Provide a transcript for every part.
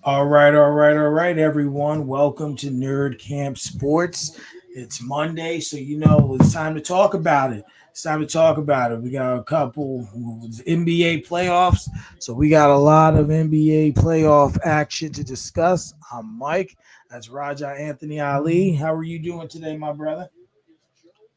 All right, everyone. Welcome to Nerdcamp Sports. It's Monday, so it's time to talk about it. It's time to talk about it. We got a couple NBA playoffs, so we got a lot of NBA playoff action to discuss. I'm Mike. That's Raja Anthony Ali. How are you doing today, my brother?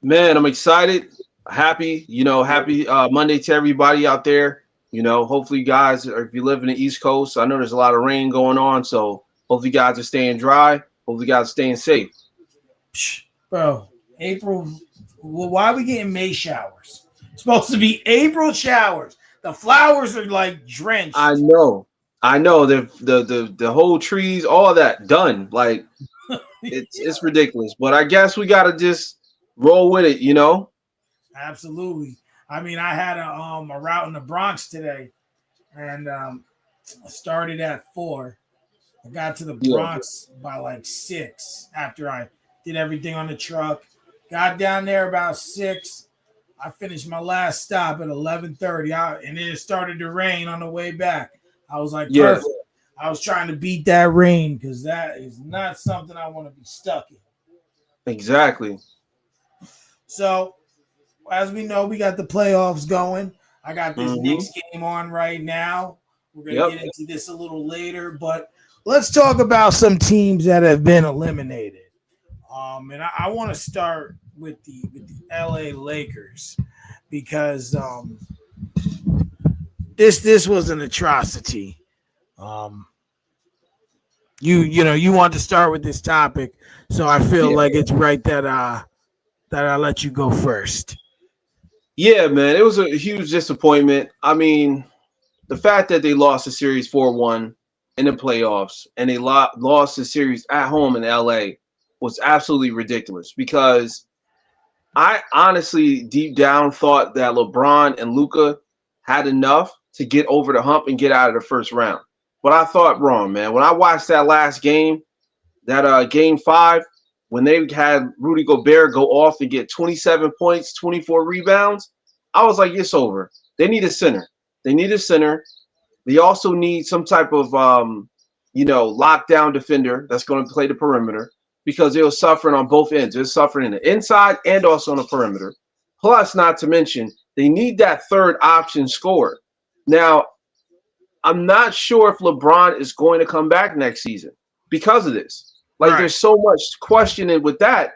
Man, I'm excited, happy, happy Monday to everybody out there. Hopefully you guys, or if you live in the East Coast, I know there's a lot of rain going on, so hopefully you guys are staying dry. Hopefully you guys are staying safe. Psh, bro, April. Well, why are we getting May showers? It's supposed to be April showers. The flowers are like I drenched. know, I know the whole trees, all that done. Like it's ridiculous, but I guess we gotta just roll with it. Absolutely. I mean, I had a route in the Bronx today, and I started at 4. I got to the Yeah, Bronx by like 6 after I did everything on the truck. Got down there about 6. I finished my last stop at 11:30, and then it started to rain on the way back. I was like, yeah, perfect. I was trying to beat that rain because that is not something I want to be stuck in. exactly. So as we know, we got the playoffs going. I got this Hmm. Knicks game on right now. We're gonna Yep. get into this a little later, but let's talk about some teams that have been eliminated. And I want to start with the LA Lakers because this was an atrocity. Um, you want to start with this topic, so I feel Yeah. like it's right that I let you go first. Yeah, man, it was a huge disappointment. I mean, the fact that they lost the series 4-1 in the playoffs and they lost the series at home in LA was absolutely ridiculous because I honestly deep down thought that LeBron and Luca had enough to get over the hump and get out of the first round. But I thought wrong, man. When I watched that last game, that game 5, when they had Rudy Gobert go off and get 27 points, 24 rebounds, I was like, it's over. They need a center. They need a center. They also need some type of lockdown defender that's going to play the perimeter because they were suffering on both ends. They're suffering in the inside and also on the perimeter. Plus, not to mention, they need that third option scorer. Now, I'm not sure if LeBron is going to come back next season because of this. Like, Right. there's so much questioning with that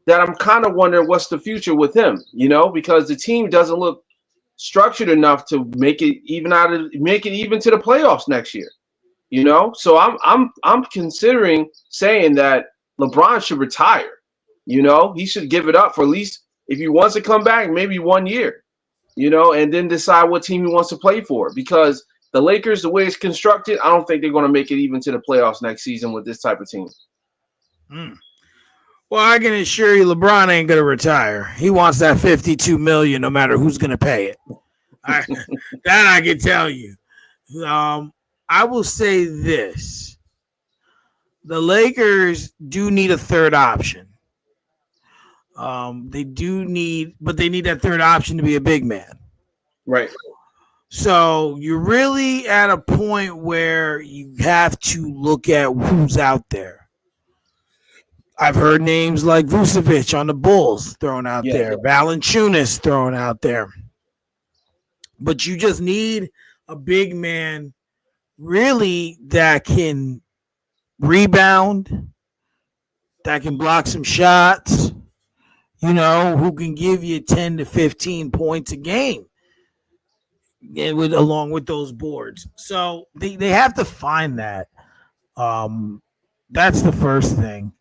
I'm kind of wondering what's the future with him, because the team doesn't look structured enough to make it even to the playoffs next year. So I'm considering saying that LeBron should retire. He should give it up for at least if he wants to come back, maybe 1 year. And then decide what team he wants to play for. Because the Lakers, the way it's constructed, I don't think they're going to make it even to the playoffs next season with this type of team. Mm. Well, I can assure you, LeBron ain't gonna retire. He wants that 52 million, no matter who's gonna pay it. I, that I can tell you. Um, I will say this: the Lakers do need a third option. They do need, but they need that third option to be a big man. Right. So you're really at a point where you have to look at who's out there. I've heard names like Vucevic on the Bulls thrown out Yeah. there, Valanciunas thrown out there, but you just need a big man really that can rebound, that can block some shots, who can give you 10 to 15 points a game along with those boards. So they have to find that. Um, that's the first thing.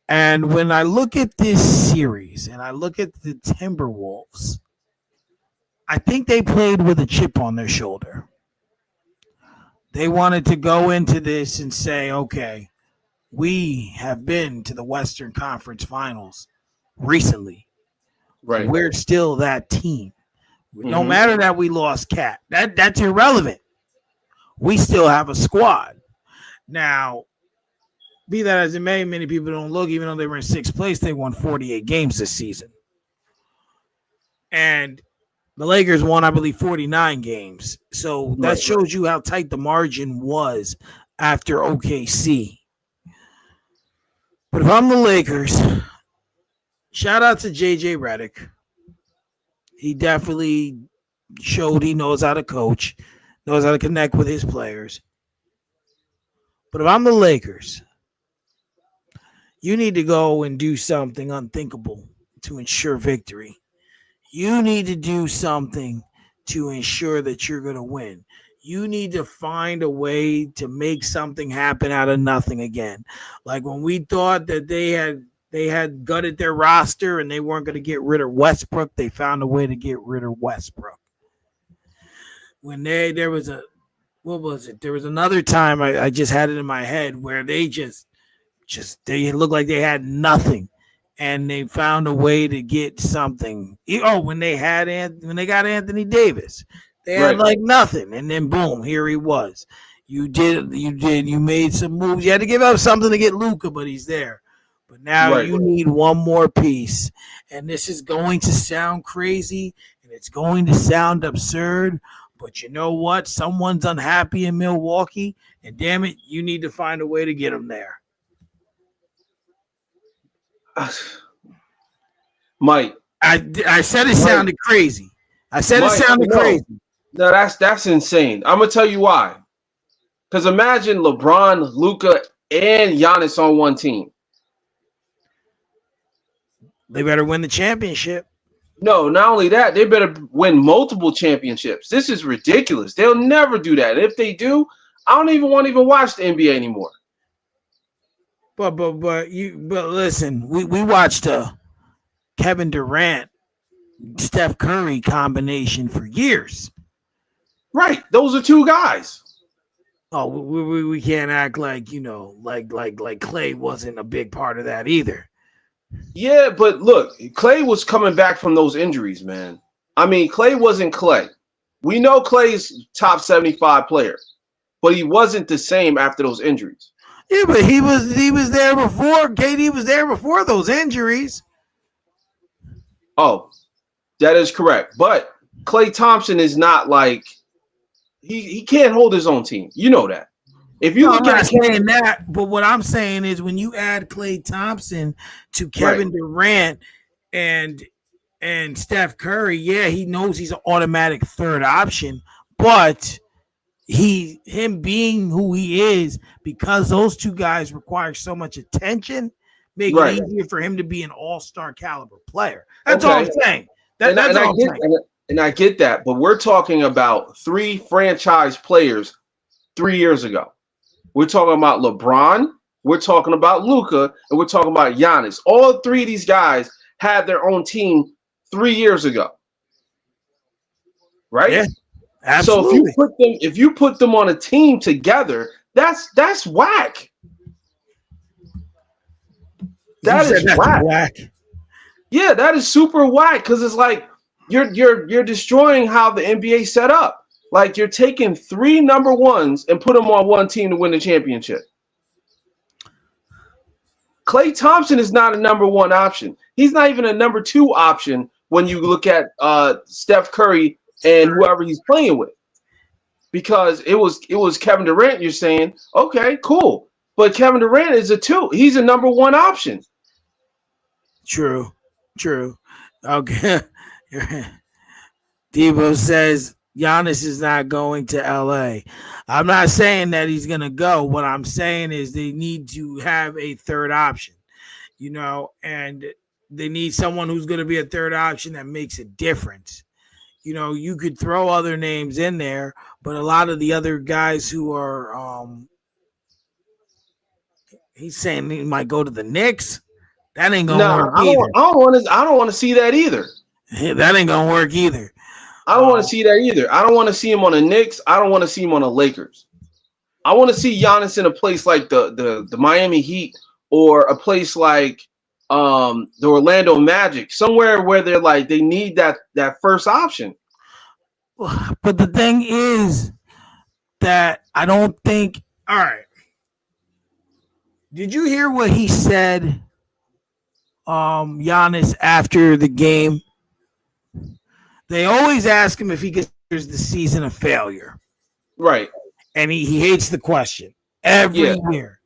And when I look at this series and I look at the Timberwolves, I think they played with a chip on their shoulder. They wanted to go into this and say, okay, we have been to the Western Conference Finals recently. Right. We're still that team. No Hmm. matter that we lost Cat, that's irrelevant. We still have a squad. Now, be that as it may, many people don't look, even though they were in sixth place, they won 48 games this season. And the Lakers won, I believe, 49 games. So that Right. shows you how tight the margin was after OKC. But if I'm the Lakers, shout out to JJ Redick. He definitely showed he knows how to coach, knows how to connect with his players. But if I'm the Lakers, you need to go and do something unthinkable to ensure victory. You need to do something to ensure that you're going to win. You need to find a way to make something happen out of nothing again. Like when we thought that they had gutted their roster and they weren't going to get rid of Westbrook, they found a way to get rid of Westbrook. When there was a what was it? There was another time I just had it in my head where they just they looked like they had nothing, and they found a way to get something. Oh, when they got Anthony Davis, they had Right. like nothing, and then boom, here he was. You made some moves. You had to give up something to get Luka, but he's there. But now Right. you need one more piece, and this is going to sound crazy, and it's going to sound absurd. But you know what? Someone's unhappy in Milwaukee, and damn it, you need to find a way to get them there. Mike, I said it sounded crazy. I said it Mike, sounded no. crazy. No, that's insane. I'm gonna tell you why. Because imagine LeBron, Luka, and Giannis on one team. They better win the championship. No, not only that, they better win multiple championships. This is ridiculous. They'll never do that. And if they do, I don't even want to even watch the NBA anymore. But listen, we watched Kevin Durant, Steph Curry combination for years. Right. Those are two guys. Oh, we can't act like like Clay wasn't a big part of that either. Yeah, but look, Clay was coming back from those injuries, man. I mean, Clay wasn't Clay. We know Clay's top 75 player, but he wasn't the same after those injuries. Yeah, but he was there before. KD was there before those injuries. Oh, that is correct. But Clay Thompson is not like he can't hold his own team. You know that. If you No, look I'm not at saying that, but what I'm saying is when you add Clay Thompson to Kevin Durant and Steph Curry, yeah, he knows he's an automatic third option, but him being who he is, because those two guys require so much attention, make it easier for him to be an all-star caliber player. That's all I'm saying. That's all I'm saying. And I get that, but we're talking about three franchise players 3 years ago. We're talking about LeBron, we're talking about Luka, and we're talking about Giannis. All three of these guys had their own team 3 years ago. Right? Yeah, absolutely. So if you put them on a team together, that's whack. That is whack. Yeah, that is super whack because it's like you're destroying how the NBA set up. Like you're taking three number ones and put them on one team to win the championship. Klay Thompson is not a number one option. He's not even a number two option when you look at Steph Curry and whoever he's playing with. Because it was Kevin Durant, you're saying, okay, cool. But Kevin Durant is a two. He's a number one option. True. Okay. Debo says Giannis is not going to LA. I'm not saying that he's going to go. What I'm saying is they need to have a third option, and they need someone who's going to be a third option that makes a difference. You could throw other names in there, but a lot of the other guys who are, he's saying he might go to the Knicks. That ain't gonna work either. I don't want to see that either. That ain't gonna work either. I don't want to see that either. I don't want to see him on the Knicks. I don't want to see him on the Lakers. I want to see Giannis in a place like the Miami Heat or a place like the Orlando Magic, somewhere where they're like they need that first option. But the thing is that I don't think. All right. Did you hear what he said, Giannis, after the game? They always ask him if he considers the season a failure. Right. And he hates the question. every Yeah, year.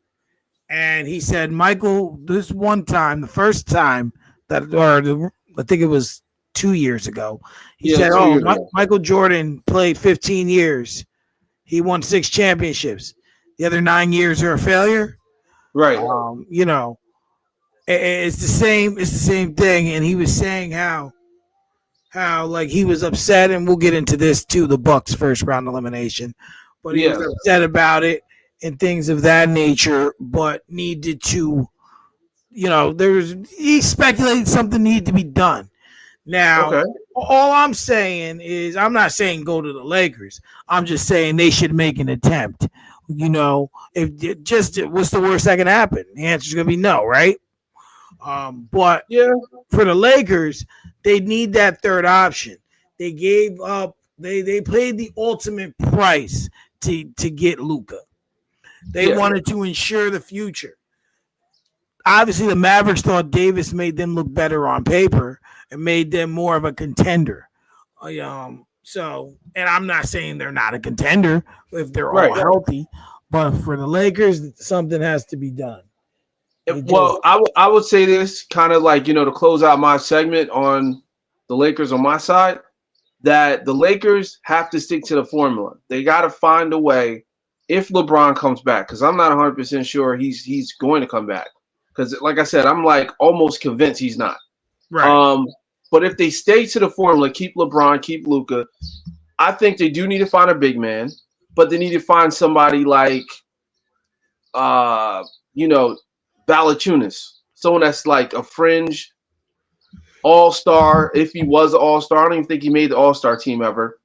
And he said, Michael, this one time, the first time I think it was 2 years ago, he yeah, said, 2 years ago. Michael Jordan played 15 years. He won 6 championships. The other 9 years are a failure. Right. You know, it's the same. It's the same thing. And he was saying how like he was upset, and we'll get into this too. The Bucks first round elimination, but he was Yeah. upset about it and things of that nature. But needed to, he speculated something needed to be done. Now, Okay. all I'm saying is, I'm not saying go to the Lakers. I'm just saying they should make an attempt. If just what's the worst that can happen? The answer is going to be no, right? But Yeah. for the Lakers, they need that third option. They gave up. They paid the ultimate price to get Luka. They Yeah. wanted to ensure the future. Obviously, the Mavericks thought Davis made them look better on paper and made them more of a contender. And I'm not saying they're not a contender if they're all Right. healthy, but for the Lakers, something has to be done. Well, I would say this kind of like, to close out my segment on the Lakers on my side, that the Lakers have to stick to the formula. They got to find a way if LeBron comes back, because I'm not 100% sure he's going to come back. Because, like I said, I'm like almost convinced he's not. Right. But if they stay to the formula, keep LeBron, keep Luka, I think they do need to find a big man, but they need to find somebody like, you know, Valachunas, someone that's like a fringe all-star. If he was an all-star, I don't even think he made the all-star team ever.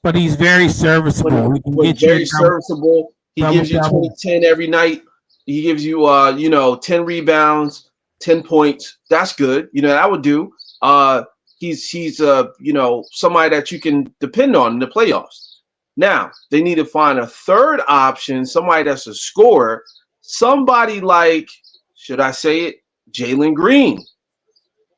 But he's very serviceable. He can But get you very serviceable. He double gives you double. 20-10 every night. He gives you 10 rebounds, 10 points. That's good. That would do. He's somebody that you can depend on in the playoffs. Now, they need to find a third option, somebody that's a scorer, somebody like, should I say it, Jalen Green.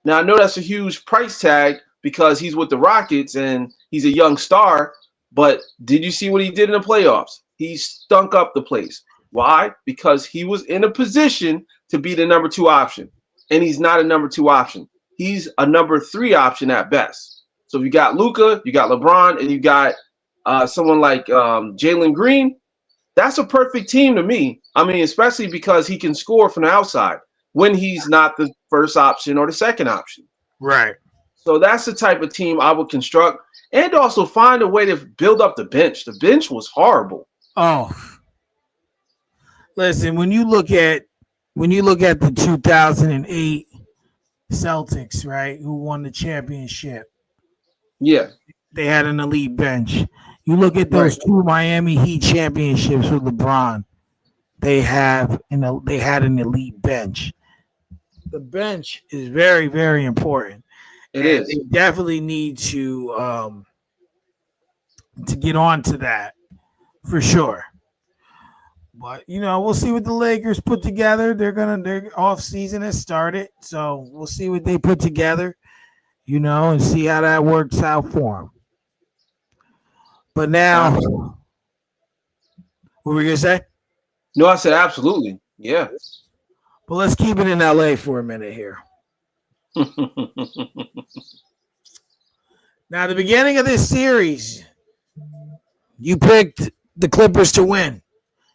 Now, I know that's a huge price tag because he's with the Rockets and he's a young star, but did you see what he did in the playoffs? He stunk up the place. Why? Because he was in a position to be the number 2 option, and he's not a number 2 option. He's a number 3 option at best. So if you got Luka, you got LeBron, and you got someone like Jalen Green, that's a perfect team to me. I mean, especially because he can score from the outside when he's not the first option or the second option. Right. So that's the type of team I would construct, and also find a way to build up the bench. The bench was horrible. Oh, listen, when you look at the 2008 Celtics, right, who won the championship, Yeah, they had an elite bench. You look at right. those 2 Miami Heat championships with LeBron, they had an elite bench. The bench is very, very important. It And is. they definitely need to get on to that for sure. But we'll see what the Lakers put together. Their off season has started, so we'll see what they put together, and see how that works out for them. But now, Absolutely. what were we gonna say? No, I said absolutely. Yeah. But let's keep it in LA for a minute here. Now, the beginning of this series, you picked the Clippers to win.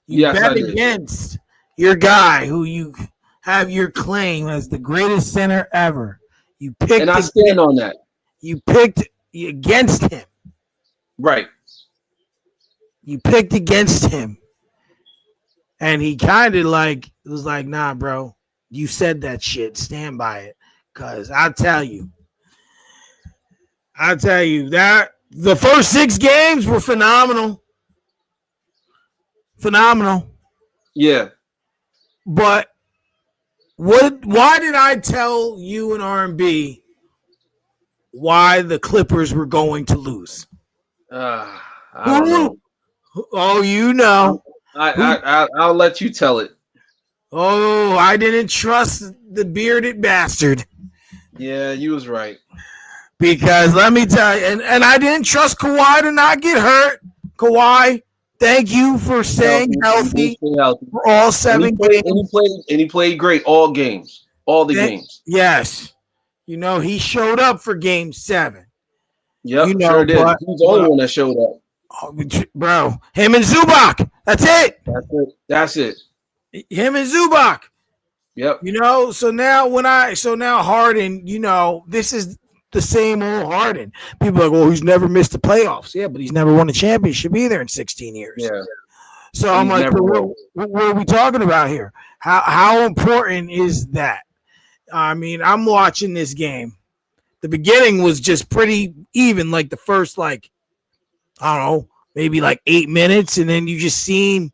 You Yes, I bet did. against your guy who you have your claim as the greatest center ever. You picked And I stand on that. You picked against him. Right. You picked against him. And he kind of was like, nah, bro, you said that shit. Stand by it. Because I'll tell you that the first 6 games were phenomenal. Phenomenal. Yeah. But why did I tell you and R&B why the Clippers were going to lose? I don't know. Oh, you know. I'll let you tell it. Oh, I didn't trust the bearded bastard. Yeah, you was right. Because let me tell you, and I didn't trust Kawhi to not get hurt. Kawhi, Thank you for staying Healthy. He did healthy stay healthy. for all And he seven played and he games. played and he played great all games. All the games. Yes, he showed up for Game 7. Yep, sure did. But He was the only one that showed up. oh, bro, him and Zubac. That's it. That's it. That's it. Him and Zubac. Yep. So now Harden, this is the same old Harden. People are like, oh, he's never missed the playoffs. Yeah, but he's never won a championship either in 16 years. Yeah. So And I'm he's like, never what, won. what are we talking about here? How important is that? I mean, I'm watching this game. The beginning was just pretty even, like the first, like, I don't know, maybe like 8 minutes, and then you just seen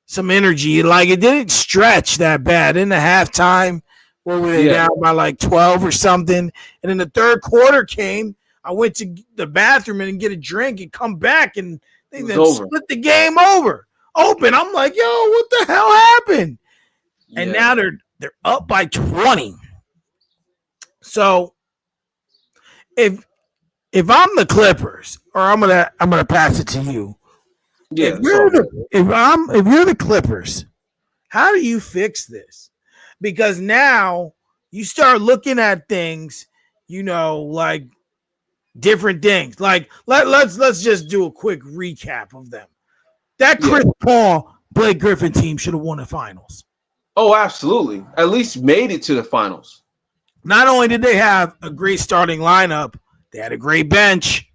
some energy. Like it didn't stretch that bad. In the halftime, what were they down by like 12 or something? And then the third quarter came. I went to the bathroom and get a drink and come back, and they then split the game open. I'm like, yo, what the hell happened? Yeah. And now they're up by 20. So if I'm the Clippers, or I'm gonna pass it to you. Yeah. If you're the Clippers, how do you fix this? Because now you start looking at things, like different things. Like let's just do a quick recap of them. That Chris Paul, Blake Griffin team should have won the finals. Oh, absolutely. At least made it to the finals. Not only did they have a great starting lineup, they had a great bench.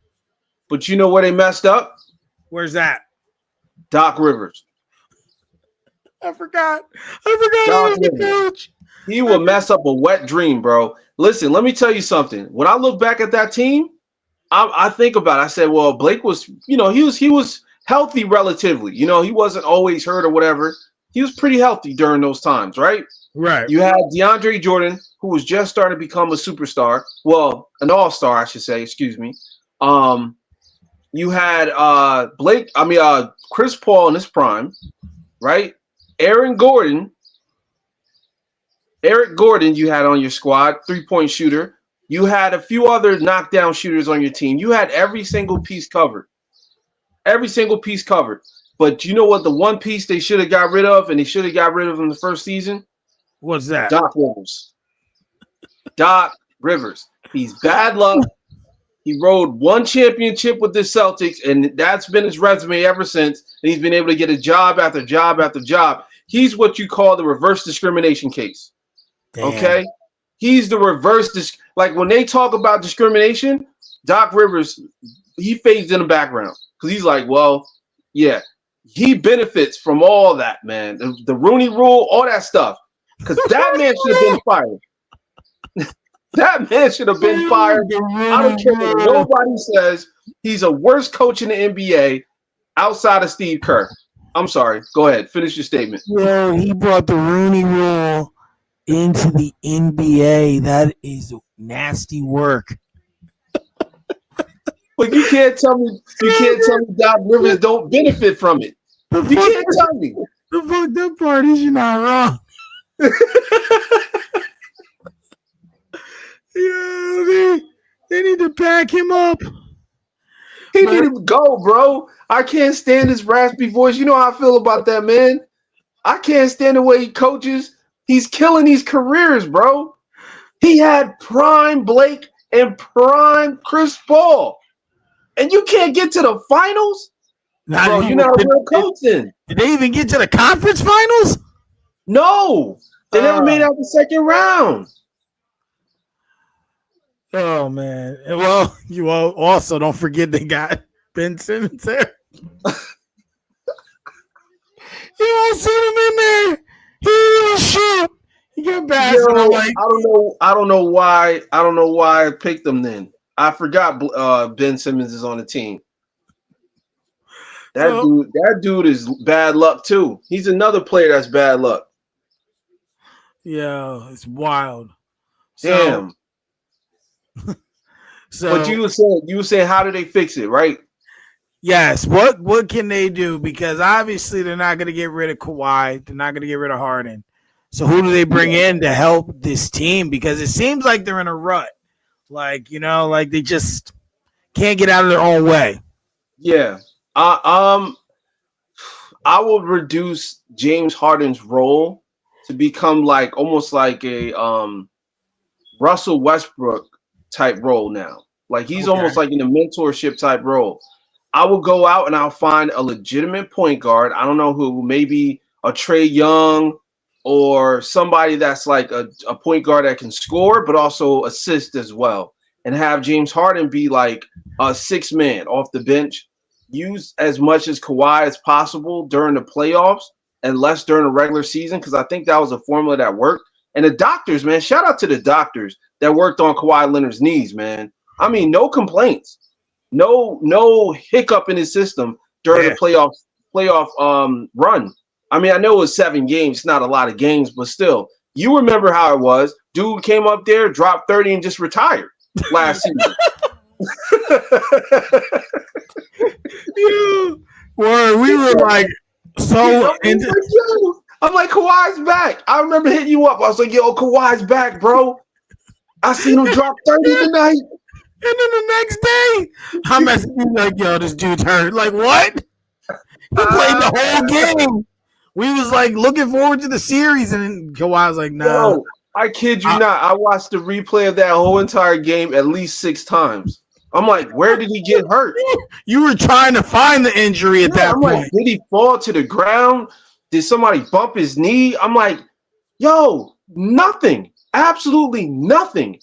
But you know where they messed up? Where's that? Doc Rivers. I forgot he was the coach. He will mess up a wet dream, bro. Listen, let me tell you something. When I look back at that team, I think about it. I said, well, Blake was, he was healthy relatively. He wasn't always hurt or whatever. He was pretty healthy during those times, right? Right. You had DeAndre Jordan, who was just starting to become a superstar. Well, an all-star, I should say. Excuse me. You had Chris Paul in his prime, right? Eric Gordon, you had on your squad, 3-point shooter. You had a few other knockdown shooters on your team. You had every single piece covered. Every single piece covered. But you know what? The one piece they should have got rid of, and they should have got rid of in the first season? What's that? Doc Rivers. Doc Rivers. He's bad luck. He rode one championship with the Celtics, and that's been his resume ever since. And he's been able to get a job after job after job. He's what you call the reverse discrimination case. Damn. Okay? He's the reverse. Like when they talk about discrimination, Doc Rivers, he fades in the background. Because he's like, well, yeah, he benefits from all that, man. The Rooney Rule, all that stuff. Because that man should have been fired. That man should have been fired. I don't care what nobody says. He's a worse coach in the NBA outside of Steve Kerr. I'm sorry. Go ahead. Finish your statement. Yo, he brought the Rooney Rule into the NBA. That is nasty work. But you can't tell me Doc Rivers don't benefit from it. You can't tell me. The fucked up part is you're not wrong. Yeah, they need to pack him up. He need to go, bro. I can't stand his raspy voice. You know how I feel about that, man. I can't stand the way he coaches. He's killing these careers, bro. He had prime Blake and prime Chris Paul. And you can't get to the finals? Bro, you're not a real coach then. Did they even get to the conference finals? No. They never made out the second round. Oh, man. Well, you also don't forget they got Ben Simmons there. You all see him in there. He didn't shoot. He got bad. I don't know why I picked him then. I forgot Ben Simmons is on the team. That dude is bad luck too. He's another player that's bad luck. Yeah, it's wild. Damn. But you were saying how do they fix it, right? Yes. What can they do? Because obviously they're not going to get rid of Kawhi. They're not going to get rid of Harden. So who do they bring in to help this team? Because it seems like they're in a rut. Like they just can't get out of their own way. Yeah. I would reduce James Harden's role to become like almost like a Russell Westbrook type role now. Like he's Okay. almost like in a mentorship type role. I will go out and I'll find a legitimate point guard. I don't know who, maybe a Trey Young or somebody that's like a point guard that can score but also assist as well. And have James Harden be like a six man off the bench, use as much as Kawhi as possible during the playoffs and less during the regular season, because I think that was a formula that worked. And the doctors, man, shout out to the doctors that worked on Kawhi Leonard's knees, man. I mean, no complaints, no hiccup in his system during the Yeah. playoff run. I mean, I know it was 7 games, not a lot of games, but still, you remember how it was. Dude came up there, dropped 30, and just retired last season. Yeah. Where we were like I'm so into like, yo, I'm like, Kawhi's back. I remember hitting you up. I was like, yo, Kawhi's back, bro. I seen him drop 30 tonight. and then the next day I'm messaging you like, yo, this dude's hurt. Like what? He played the whole game. We was like looking forward to the series, and then Kawhi was like, nah. Yo, I kid you I, not. I watched the replay of that whole entire game at least 6 times. I'm like, where did he get hurt? you were trying to find the injury at Yeah, that I'm like, point. did he fall to the ground? Did somebody bump his knee? I'm like, yo, nothing. Absolutely nothing.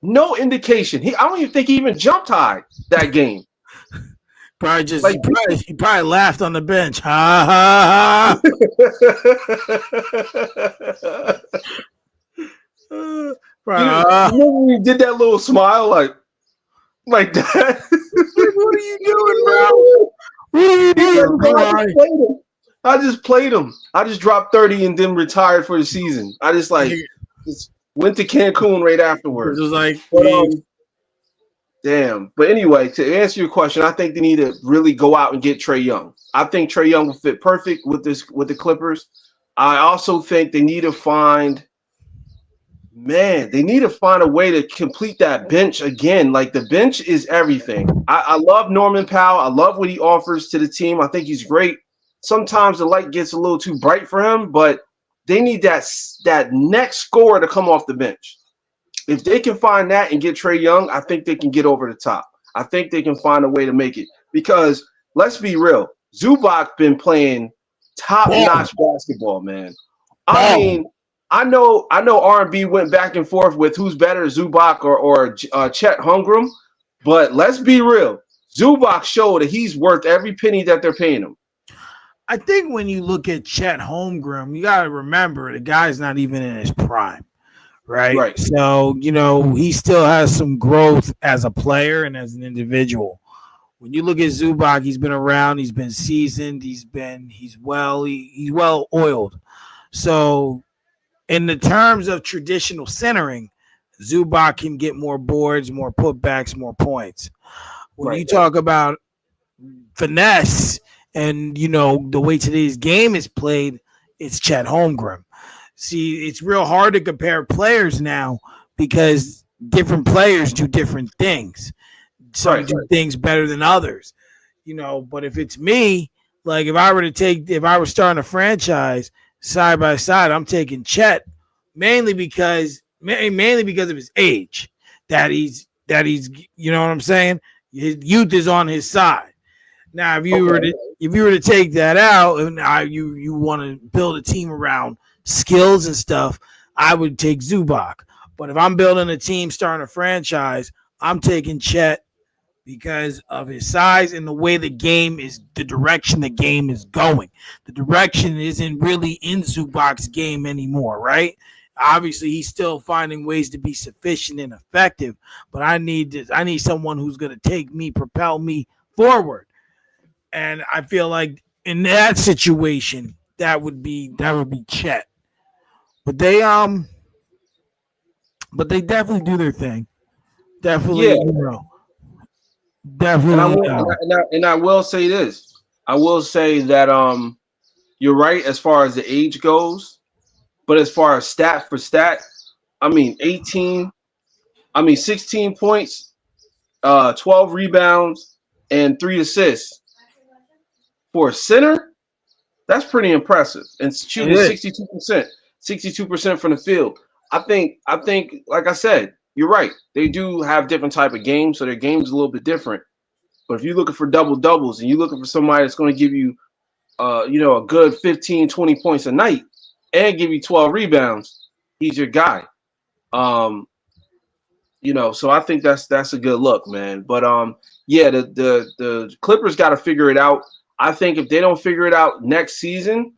No indication. I don't even think he even jumped high that game. Probably just Like, he probably laughed on the bench. Ha ha ha. you remember when he did that little smile like that? What are you doing, bro? What are you doing, Kawhi? I just played him. I just dropped 30 and then retired for the season. I just just went to Cancun right It afterwards. was like But damn. But anyway, to answer your question, I think they need to really go out and get Trey Young. I think Trey Young will fit perfect with the Clippers. I also think they need to find a way to complete that bench again. Like the bench is everything. I love Norman Powell. I love what he offers to the team. I think he's great. Sometimes the light gets a little too bright for him, but they need that next scorer to come off the bench. If they can find that and get Trey Young, I think they can get over the top. I think they can find a way to make it. Because let's be real, Zubac been playing top-notch basketball, man. I mean, I know R&B went back and forth with who's better, Zubac or Chet Holmgren, but let's be real. Zubac showed that he's worth every penny that they're paying him. I think when you look at Chet Holmgren, you got to remember the guy's not even in his prime, right? Right. So, he still has some growth as a player and as an individual. When you look at Zubac, he's been around, he's been seasoned, he's well oiled. So, in the terms of traditional centering, Zubac can get more boards, more putbacks, more points. When you talk about finesse and the way today's game is played, it's Chet Holmgren. See, it's real hard to compare players now because different players do different things. Some do things better than others, but if it's me, like if I were starting a franchise side by side, I'm taking Chet mainly because of his age, that he's you know what I'm saying? His youth is on his side. Now, if you were to take that out and you want to build a team around skills and stuff, I would take Zubac. But if I'm building a team, starting a franchise, I'm taking Chet because of his size and the way the direction the game is going. The direction isn't really in Zubac's game anymore, right? Obviously, he's still finding ways to be sufficient and effective, but I need someone who's going to propel me forward. And I feel like in that situation, that would be Chet. But they definitely do their thing. Definitely, Yeah. definitely. And I will say this. I will say that you're right as far as the age goes, but as far as stat for stat, 16 points, 12 rebounds, and 3 assists for a center. That's pretty impressive. And shooting It is. 62%, 62% from the field. I think, like I said, you're right. They do have different type of games, so their game's a little bit different. But if you're looking for double doubles and you're looking for somebody that's going to give you, a good 15, 20 points a night and give you 12 rebounds, he's your guy. Um, so I think that's a good look, man. But yeah, the Clippers got to figure it out. I think if they don't figure it out next season,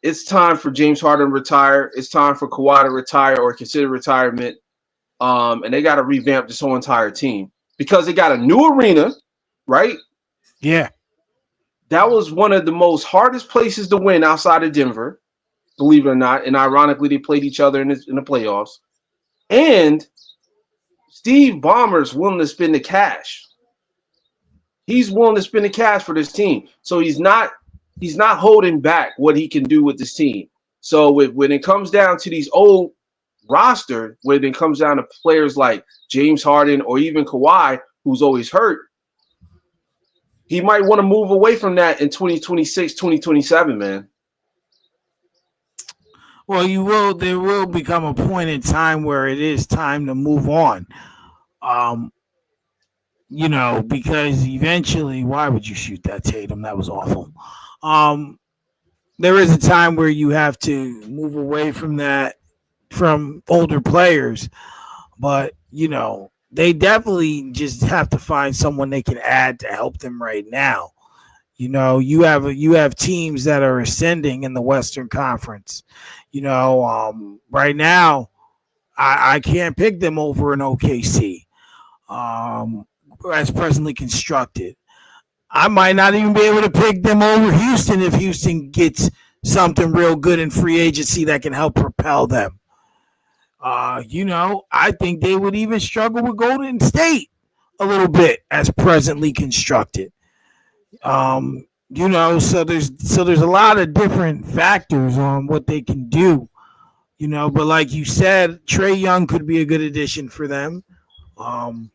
it's time for James Harden to retire. It's time for Kawhi to retire or consider retirement. And they got to revamp this whole entire team because they got a new arena, right? Yeah. That was one of the most hardest places to win outside of Denver, believe it or not. And ironically, they played each other in the playoffs. And Steve Ballmer's willing to spend the cash. He's willing to spend the cash for this team. So he's not holding back what he can do with this team. So when it comes down to these old roster, when it comes down to players like James Harden or even Kawhi, who's always hurt, he might want to move away from that in 2026, 2027, man. Well, there will become a point in time where it is time to move on. Um, because eventually, why would you shoot that, Tatum? That was awful. Um, there is a time where you have to move away from that, from older players, but they definitely just have to find someone they can add to help them right now. You have teams that are ascending in the Western Conference. Right now, I can't pick them over an OKC, um, as presently constructed. I might not even be able to pick them over Houston if Houston gets something real good in free agency that can help propel them. I think they would even struggle with Golden State a little bit as presently constructed. So there's a lot of different factors on what they can do. But like you said, Trey Young could be a good addition for them. Um,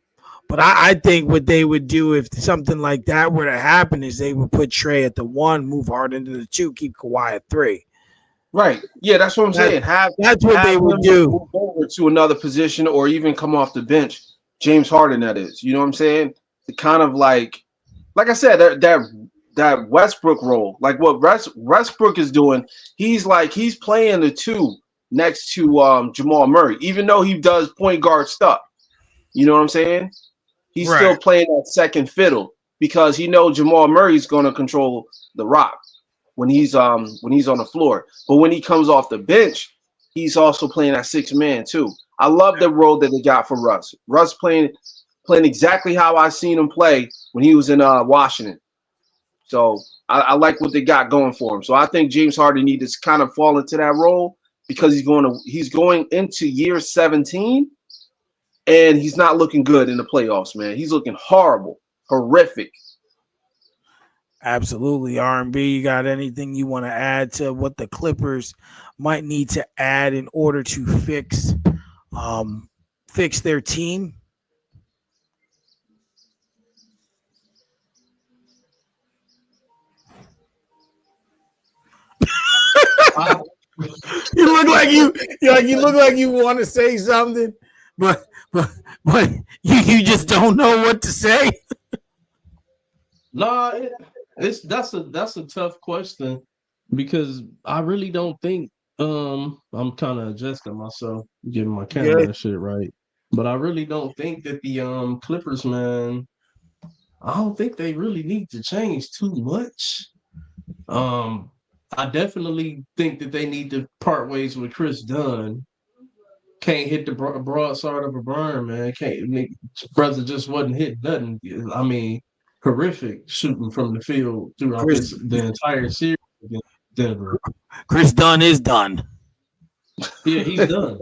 but I think what they would do if something like that were to happen is they would put Trey at the one, move Harden to the two, keep Kawhi at three. Right. Yeah, that's what I'm That, saying. Have that's what have they would him do. move over to another position or even come off the bench. James Harden, that is. You know what I'm saying? To kind of like I said, that Westbrook role, like what Westbrook is doing, he's playing the two next to Jamal Murray, even though he does point guard stuff. You know what I'm saying? He's still Right. playing that second fiddle because he knows Jamal Murray's going to control the rock when he's on the floor. But when he comes off the bench, he's also playing that six man too. I love the role that they got for Russ. Russ playing exactly how I seen him play when he was in Washington. So I like what they got going for him. So I think James Harden needs to kind of fall into that role because he's going into year 17 and he's not looking good in the playoffs, man. He's looking horrible, horrific. Absolutely. R&B, you got anything you want to add to what the Clippers might need to add in order to um fix their team? I, You look like you look like you want to say something, but but but you just don't know what to say. nah, it's that's a tough question because I really don't think I'm kind of adjusting myself, getting my camera Good. and shit right. But I really don't think that the Clippers, man, I don't think they really need to change too much. Um, I definitely think that they need to part ways with Chris Dunn. Can't hit the broadside of a burn, man. Can't brother just wasn't hitting nothing. I mean, horrific shooting from the field throughout Chris the entire series against Denver. Chris Dunn is done. Yeah, he's done.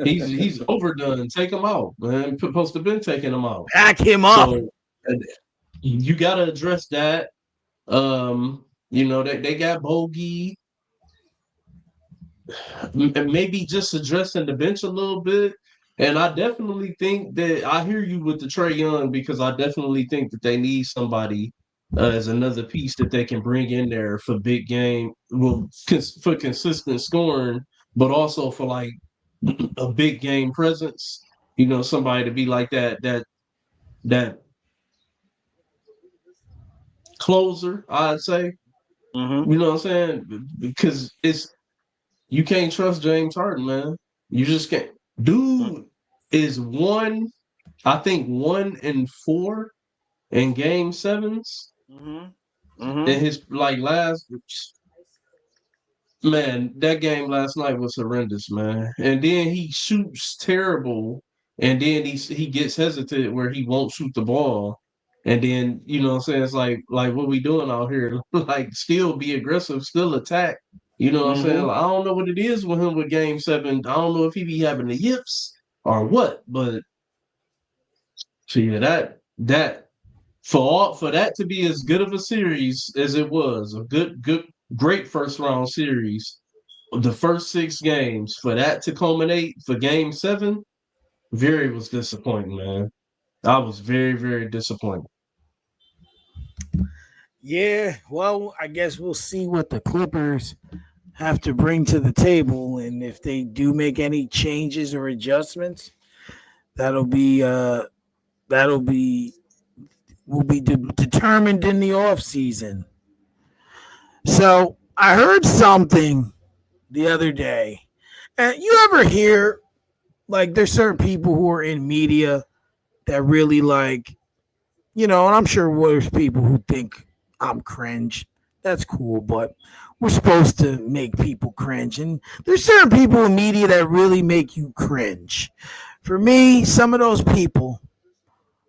He's overdone. Take him out, man. Supposed to been taking him out. Pack him up. So you got to address that. They got Bogey. Maybe just addressing the bench a little bit. And I definitely think that I hear you with the Trey Young because I definitely think that they need somebody as another piece that they can bring in there for big game, well, for consistent scoring, but also for like a big game presence. Somebody to be like that closer, I'd say. Mm-hmm. You know what I'm saying? Because you can't trust James Harden, man. You just can't. Dude is I think 1-4 in game sevens Mm-hmm. in Mm-hmm. his like last. Man, that game last night was horrendous, man. And then he shoots terrible, and then he gets hesitant where he won't shoot the ball. And then, what I'm saying, it's like what we doing out here? Like still be aggressive, still attack. You know what I'm saying? Mm-hmm. Like, I don't know what it is with him with game seven. I don't know if he be having the yips or what, but yeah, that for that to be as good of a series as it was, a great first round series, the first 6 games, for that to culminate for game seven, very was disappointing, man. I was very, very disappointed. Yeah, well, I guess we'll see what the Clippers have to bring to the table, and if they do make any changes or adjustments, that'll be that'll be will be determined in the off season. So I heard something the other day, and you ever hear like there's certain people who are in media that really like, and I'm sure there's people who think I'm cringe. That's cool, but we're supposed to make people cringe. And there's certain people in media that really make you cringe. For me, some of those people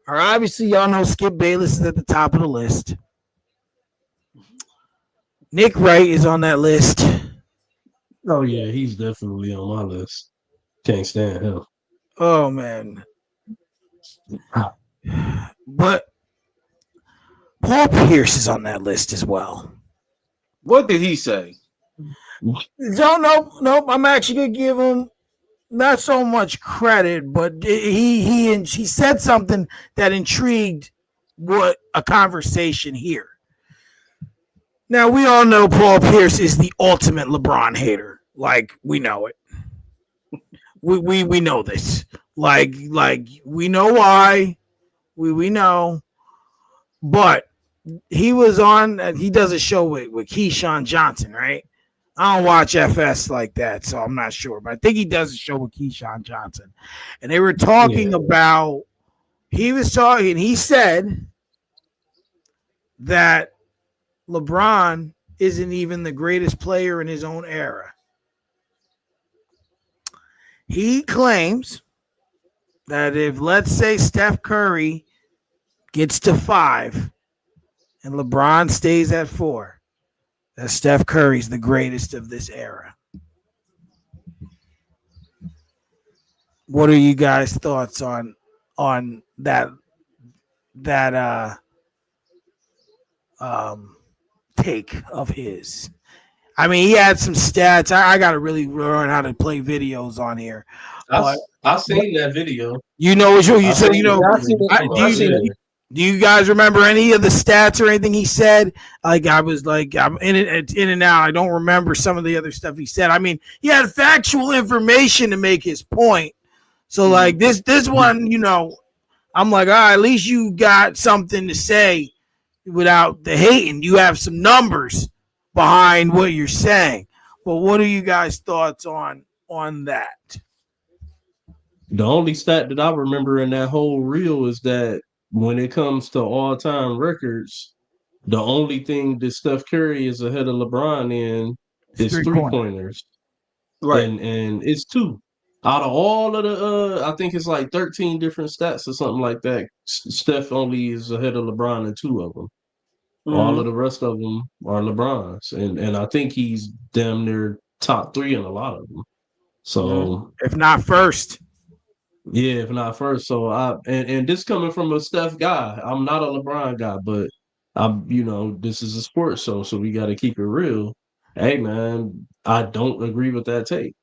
are obviously, y'all know Skip Bayless is at the top of the list. Nick Wright is on that list. Oh yeah, he's definitely on my list. Can't stand him. Oh, man. But Paul Pierce is on that list as well. What did he say? No, nope. I'm actually gonna give him not so much credit, but he said something that intrigued what a conversation here. Now we all know Paul Pierce is the ultimate LeBron hater. Like we know it. We know this. Like we know why. We know. But he was on. He does a show with Keyshawn Johnson, right? I don't watch FS like that, so I'm not sure. But I think he does a show with Keyshawn Johnson. And they were talking about, he was talking, he said that LeBron isn't even the greatest player in his own era. He claims that if, let's say, Steph Curry gets to 5 and LeBron stays at 4, that Steph Curry's the greatest of this era. What are you guys' thoughts on that take of his? I mean, he had some stats. I got to really learn how to play videos on here. But I seen that video. You know what you said. You know, I seen it. do you guys remember any of the stats or anything he said? Like I was like, I'm in and out. I don't remember some of the other stuff he said. I mean, he had factual information to make his point. So like this one, I'm like, all right, at least you got something to say without the hating. You have some numbers behind what you're saying. But what are you guys' thoughts on that? The only stat that I remember in that whole reel is that when it comes to all-time records, the only thing that Steph Curry is ahead of LeBron in is three-pointers. Right. And it's 2. Out of all of the I think it's like 13 different stats or something like that. Steph only is ahead of LeBron in 2 of them. All of the rest of them are LeBron's, and I think he's damn near top 3 in a lot of them. So if not first. Yeah, if not first. So and this coming from a Steph guy. I'm not a LeBron guy, but this is a sports show, so we got to keep it real. Hey, man, I don't agree with that take.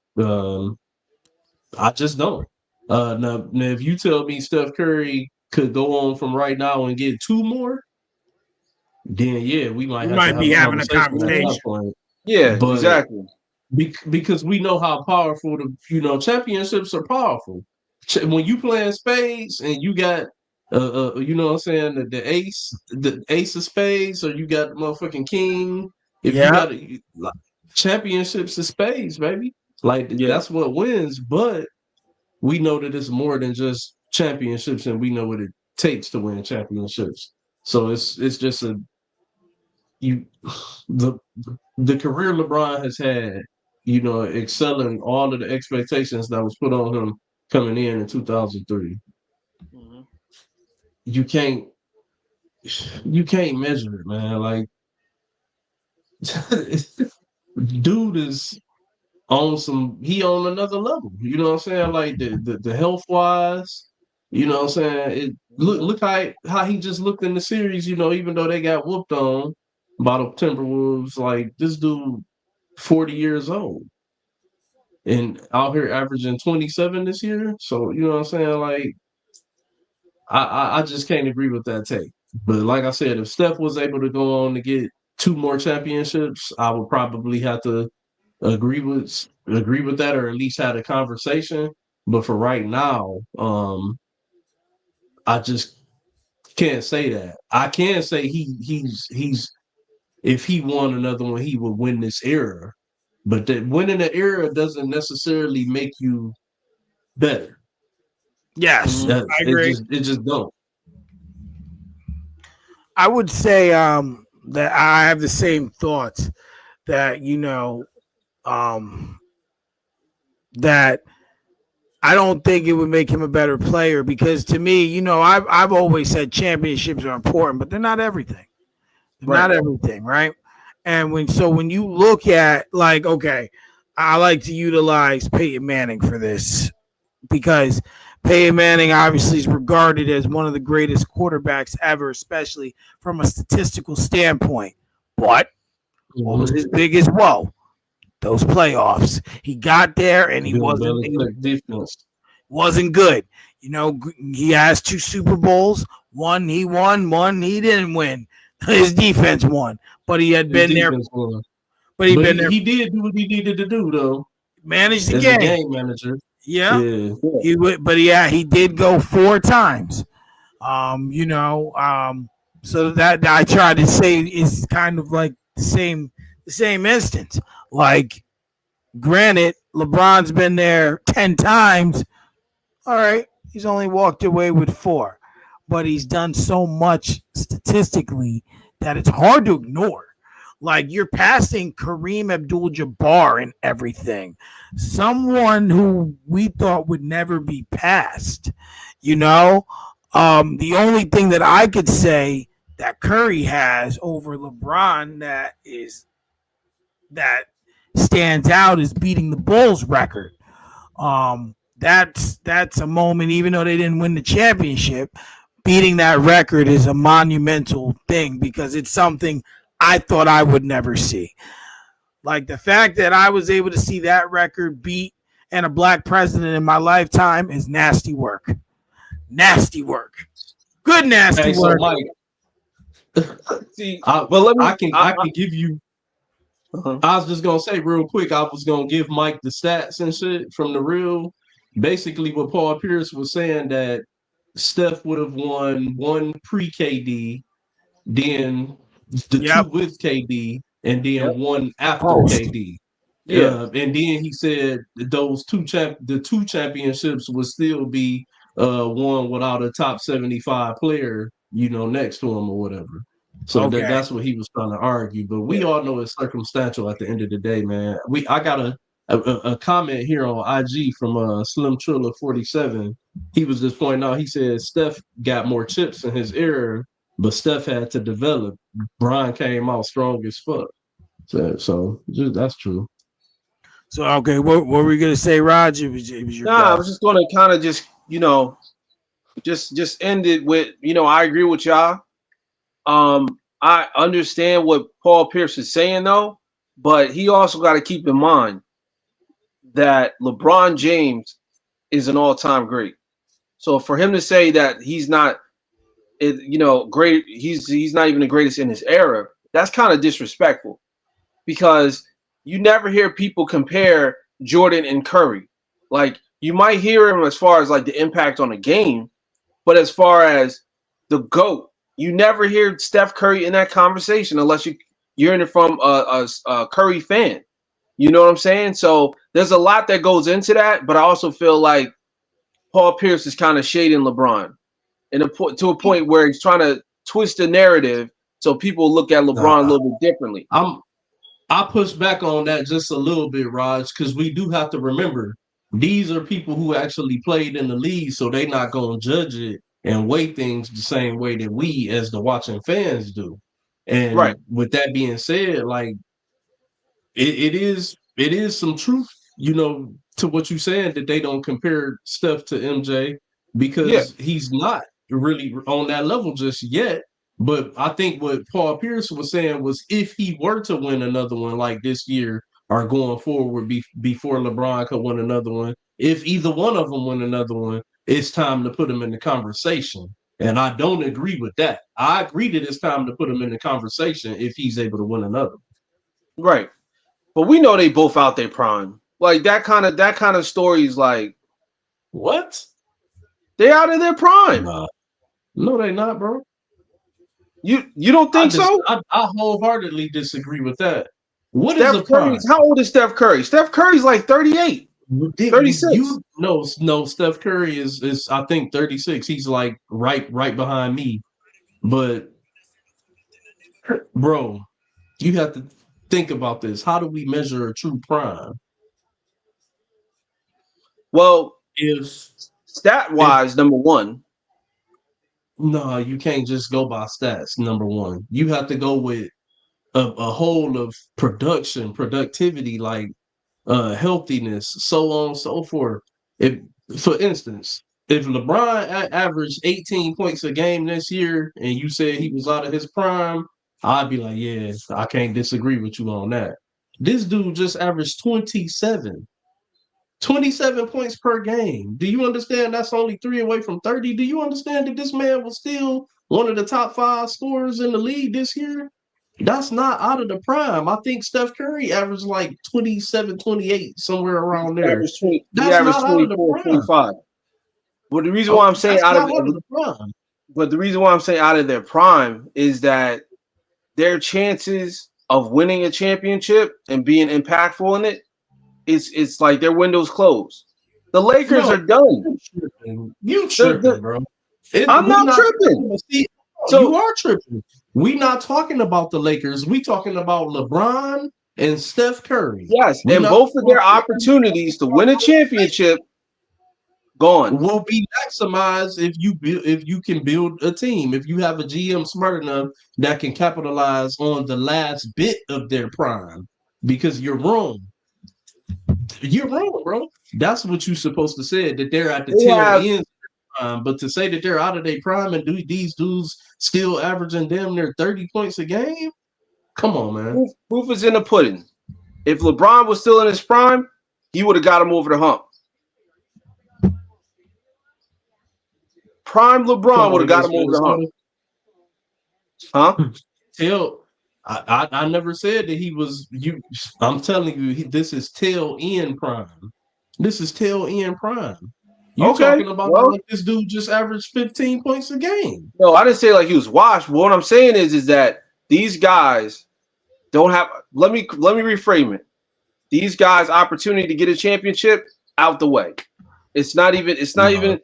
I just don't. Now, if you tell me Steph Curry could go on from right now and get 2 more, then yeah, we We might have to might have be a having a conversation at that conversation. point. Yeah, But exactly. because we know how powerful championships are powerful. When you playing spades and you got you know what I'm saying, the ace of spades, or you got the motherfucking king. If you Yeah. got like, championships of spades, baby, like Yeah. that's what wins. But we know that it's more than just championships, and we know what it takes to win championships. So it's just you the the career LeBron has had, excelling all of the expectations that was put on him coming in 2003. Hmm. You can't you can't measure it, man. Like dude is he on another level. You know what I'm saying? Like the health wise, you know what I'm saying? Look how he just looked in the series, even though they got whooped on by the Timberwolves, like this dude 40 years old and out here averaging 27 this year. So, you know what I'm saying? Like I just can't agree with that take. But like I said, if Steph was able to go on to get two more championships, I would probably have to agree with that, or at least had a conversation. But for right now, I just can't say that. I can say he's if he won another one, he would win this era. But that winning the era doesn't necessarily make you better. Yes, Hmm. I agree. It just don't. I would say that I have the same thoughts that um, that I don't think it would make him a better player because to me, I've always said championships are important, but they're not everything. They're Right. not everything, right? And when you look at like, okay, I like to utilize Peyton Manning for this because Peyton Manning obviously is regarded as one of the greatest quarterbacks ever, especially from a statistical standpoint. But what was Mm-hmm. his biggest woe? Those playoffs. He got there and he Bill wasn't Belichick defense. wasn't good. He has two Super Bowls. One he won, one he didn't win. His defense won, but he had His been there. defense won. But he'd But been there, he did do what he needed to do though, managed the as a game. game manager. Yeah, Yeah. Yeah. he would, but yeah, he did go four times. Um, you know, um, so that I tried to say is kind of like the same instance. Like, granted, LeBron's been there 10 times. All right, he's only walked away with four, but he's done so much statistically that it's hard to ignore. Like, you're passing Kareem Abdul-Jabbar and everything, someone who we thought would never be passed. You know, the only thing that I could say that Curry has over LeBron that stands out is beating the Bulls record. That's a moment, even though they didn't win the championship, beating that record is a monumental thing because it's something I thought I would never see. Like, the fact that I was able to see that record beat and a black president in my lifetime is nasty work. Nasty work. Good nasty Hey, so work. Mike, See, I but let me. I can give you. Uh-huh. I was just gonna say real quick. I was gonna give Mike the stats and shit from the real. Basically, what Paul Pierce was saying that Steph would have won one pre KD, then the two Yep. with KD, and Yep. then one after Post. KD. Yeah. And then he said the two championships would still be won without a top 75 player, next to him or whatever. So Okay. that's what he was trying to argue. But we Yeah. all know it's circumstantial at the end of the day, man. I got a comment here on IG from Slim Triller 47. He was just pointing out. He said Steph got more chips in his era, but Steph had to develop. Brian came out strong as fuck. So that's true. So, okay, what were we gonna say, Raj? It was your Nah, I go. was just gonna kind of just end it with, I agree with y'all. I understand what Paul Pierce is saying though, but he also got to keep in mind that LeBron James is an all-time great. So for him to say that he's not great. He's not even the greatest in his era. That's kind of disrespectful because you never hear people compare Jordan and Curry. Like you might hear him as far as like the impact on the game, but as far as the GOAT, you never hear Steph Curry in that conversation unless you're in it from a Curry fan. You know what I'm saying? So there's a lot that goes into that, but I also feel like Paul Pierce is kind of shading LeBron to a point where he's trying to twist the narrative so people look at LeBron a Nah, little bit differently. I push back on that just a little bit, Raj, because we do have to remember these are people who actually played in the league, so they're not going to judge it and weigh things the same way that we, as the watching fans, do. Right. And with that being said, like it is some truth, to what you're saying that they don't compare Steph to MJ Yeah. because he's not really on that level just yet. But I think what Paul Pierce was saying was if he were to win another one like this year or going forward before LeBron could win another one, if either one of them win another one, it's time to put him in the conversation. And I don't agree with that. I agree that it's time to put him in the conversation if he's able to win another. Right. But we know they both out their prime. Like that kind of story is like What? they out of their prime. Nah. No, they not, bro. You don't think so? I wholeheartedly disagree with that. What is a Steph prime? Curry's how old is Steph Curry? Steph Curry's like 38, 36. No, Steph Curry is I think 36. He's like right behind me. But bro, you have to think about this. How do we measure a true prime? Well, If stat if wise, number one. no, you can't just go by stats, number one. You have to go with a whole of productivity, like healthiness, so on and so forth. If, for instance, if LeBron averaged 18 points a game this year, and you said he was out of his prime, I'd be like, yeah, I can't disagree with you on that. This dude just averaged 27 points per game. Do you understand that's only 3 away from 30? Do you understand that this man was still one of the top 5 scorers in the league this year? That's not out of the prime. I think Steph Curry averaged like 27, 28, somewhere around there. He That's averaged not out of the 24, prime. 25. But the reason why Oh, I'm saying that's not out of the prime. out of their prime is that their chances of winning a championship and being impactful in it it's like their window's closed. The Lakers No, are done. you tripping, bro. I'm We not not tripping. see, you So are tripping. We not talking about the Lakers. We talking about LeBron and Steph Curry. yes, We and not both of talking their opportunities to win a championship gone. will be maximized if you can build a team. If you have a GM smart enough that can capitalize on the last bit of their prime. Because you're wrong. You're wrong, bro. That's what you're supposed to say, that they're at the They tail have end. But to say that they're out of their prime and these dudes still averaging damn near 30 points a game? Come on, man. proof is in the pudding. If LeBron was still in his prime, he would have got him over the hump. Prime LeBron would have got Against him over the hump. Minnesota. Huh? I never said that he was you. I'm telling you, this is tail end prime. This is tail end prime. You Okay. talking about Well, like this dude just averaged 15 points a game. no, I didn't say like he was washed. But what I'm saying is that these guys don't have. Let me reframe it. These guys' opportunity to get a championship out the way. It's not even. It's not No. even.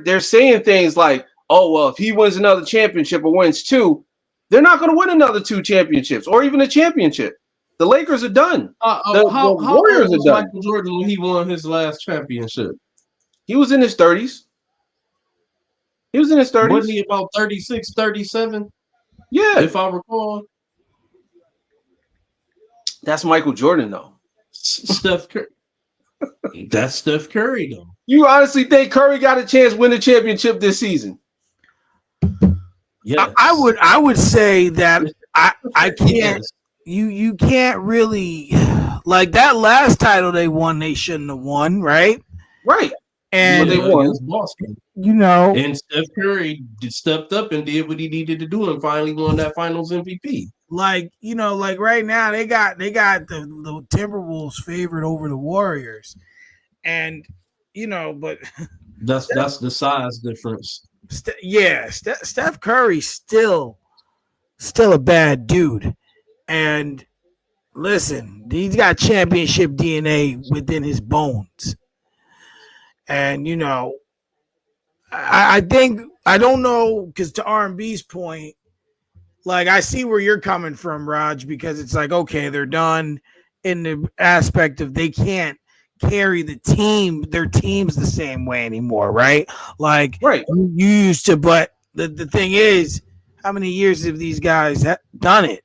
They're saying things like, "Oh well, if he wins another championship or wins two, they're not going to win another 2 championships or even a championship. The Lakers are done. The How Warriors old are was done. Michael Jordan when he won his last championship? He was in his 30s. He was in his Wasn't 30s. he about 36, 37, Yeah, if I recall? that's Michael Jordan though. Steph Curry. That's Steph Curry, though. You honestly think Curry got a chance to win the championship this season? Yes. I would say that I can't. Yes. You can't really like that last title they won. They shouldn't have won, right? Right. And they won against Boston. And Steph Curry stepped up and did what he needed to do and finally won that Finals MVP. Like right now they got the Timberwolves favored over the Warriors, and but that's the size difference. Steph Curry's still a bad dude, and listen, he's got championship DNA within his bones, and I think I don't know because to R&B's point. Like, I see where you're coming from, Raj, because it's like, okay, they're done in the aspect of they can't carry their teams the same way anymore, right? Like, right. You used to, but the thing is, how many years have these guys done it?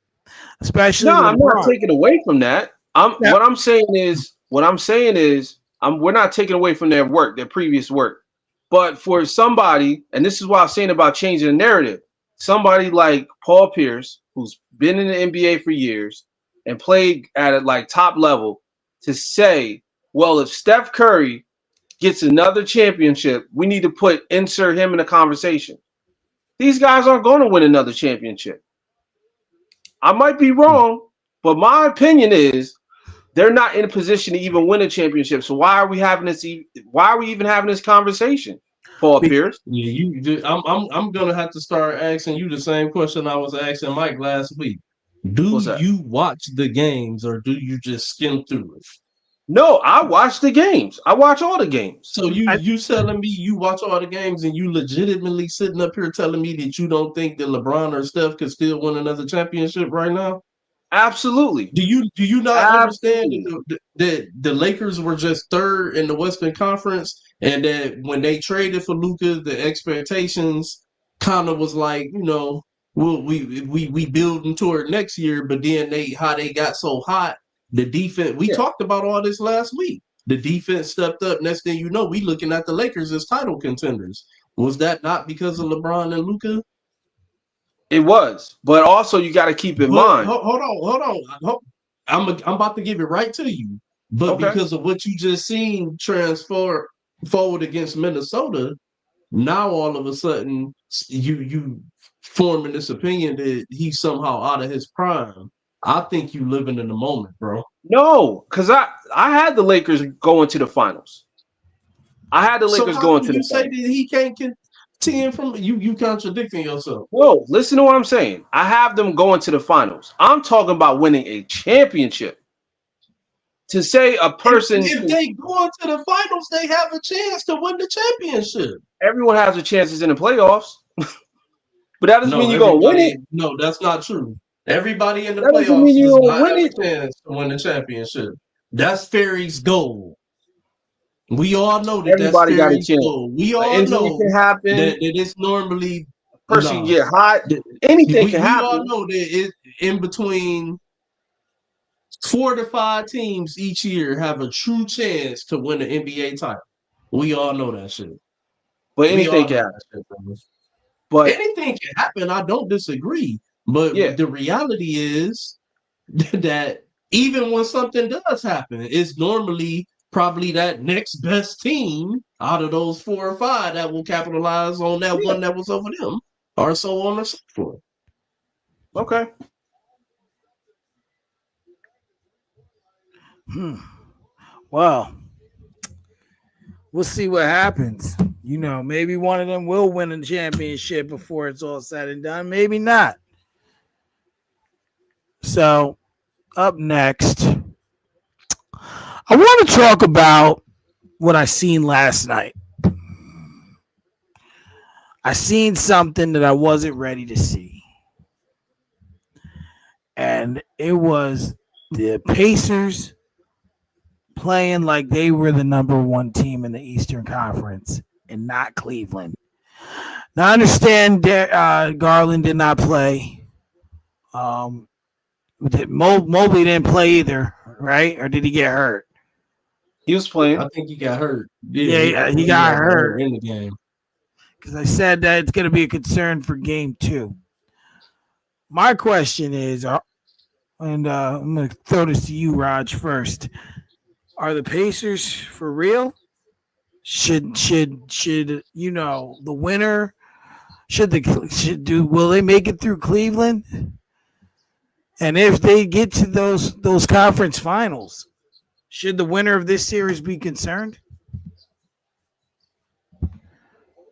Especially No, LeBron. I'm not taking away from that. What I'm saying is, we're not taking away from their work, their previous work. But for somebody, and this is what I'm saying about changing the narrative, somebody like Paul Pierce, who's been in the NBA for years and played at a like top level, to say, well, if Steph Curry gets another championship, we need to insert him in the conversation. These guys aren't going to win another championship. I might be wrong, but my opinion is they're not in a position to even win a championship. So why are we having this? Why are we even having this conversation, Paul Pierce? Yeah, I'm gonna have to start asking you the same question I was asking Mike last week. Do you watch the games or do you just skim through it? No, I watch the games. I watch all the games. So you telling me you watch all the games and you legitimately sitting up here telling me that you don't think that LeBron or Steph could still win another championship right now? Absolutely. Do you not understand that the Lakers were just third in the Western Conference, and that when they traded for Luka, the expectations kind of was like, we building toward next year, but then how they got so hot, the defense. We talked about all this last week. The defense stepped up. Next thing you know, we looking at the Lakers as title contenders. Was that not because of LeBron and Luka? It was, but also you got to keep in mind. Hold on. I'm about to give it right to you, but because of what you just seen transfer forward against Minnesota, now all of a sudden you forming this opinion that he's somehow out of his prime. I think you living in the moment, bro. No, because I had the Lakers going to the finals. I had the Lakers going to the finals. So how can you say that he can't continue from you contradicting yourself? No, listen to what I'm saying. I have them going to the finals. I'm talking about winning a championship. To say a person, if they go into the finals, they have a chance to win the championship. Everyone has a chances in the playoffs, but that doesn't mean you're gonna win it. No, that's not true. Everybody in the playoffs does not have a chance to win the championship. That's Ferry's goal. We all know that Everybody that's got a Ferry's chance. goal. We all know can happen. that it's normally a person can get hot. Anything can happen. We all know that it in between 4 to 5 teams each year have a true chance to win an NBA title. We all know that shit. But anything can happen. But anything can happen. I don't disagree. But the reality is that even when something does happen, it's normally probably that next best team out of those 4 or 5 that will capitalize on that one that was over them, or so on and so forth. Okay. Well, we'll see what happens. Maybe one of them will win a championship before it's all said and done. Maybe not. So, up next, I want to talk about what I seen last night. I seen something that I wasn't ready to see. And it was the Pacers playing like they were the number 1 team in the Eastern Conference and not Cleveland. Now, I understand Garland did not play. Mobley didn't play either, right? Or did he get hurt? He was playing. I think he got hurt. Yeah, he got hurt in the game. Because I said that it's going to be a concern for game 2. My question is, and I'm going to throw this to you, Raj, first. Are the Pacers for real? Should the winner should do will they make it through Cleveland? And if they get to those conference finals, should the winner of this series be concerned?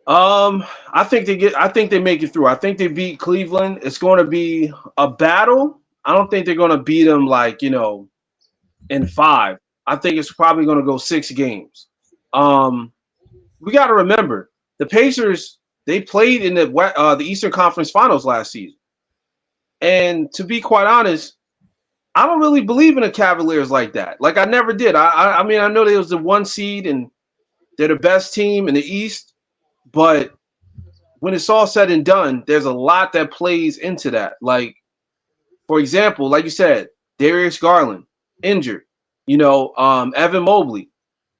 I think they make it through. I think they beat Cleveland. It's going to be a battle. I don't think they're going to beat them like, in 5. I think it's probably going to go 6 games. Um, we got to remember the Pacers. They played in the Eastern Conference Finals last season, and to be quite honest, I don't really believe in the Cavaliers like that. Like I never did. I mean I know they was the 1 seed and they're the best team in the East, but when it's all said and done, there's a lot that plays into that. Like for example, like you said, Darius Garland injured. Evan Mobley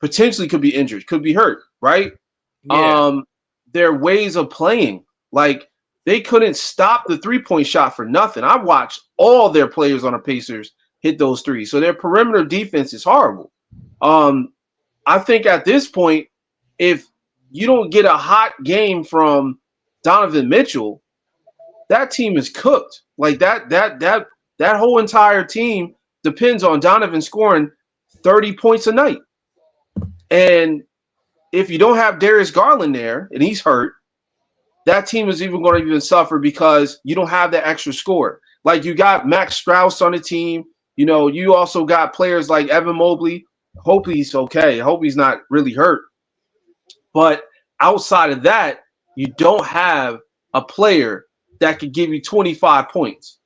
potentially could be injured, could be hurt, right? Yeah. Um, their ways of playing, like they couldn't stop the 3-point shot for nothing. I watched all their players on the Pacers hit those threes, so their perimeter defense is horrible. Um, I think at this point, if you don't get a hot game from Donovan Mitchell, that team is cooked. Like that whole entire team depends on Donovan scoring 30 points a night. And if you don't have Darius Garland there and he's hurt, that team is even going to even suffer because you don't have that extra score. Like you got Max Strauss on the team. You also got players like Evan Mobley. Hope he's okay. I hope he's not really hurt. But outside of that, you don't have a player that could give you 25 points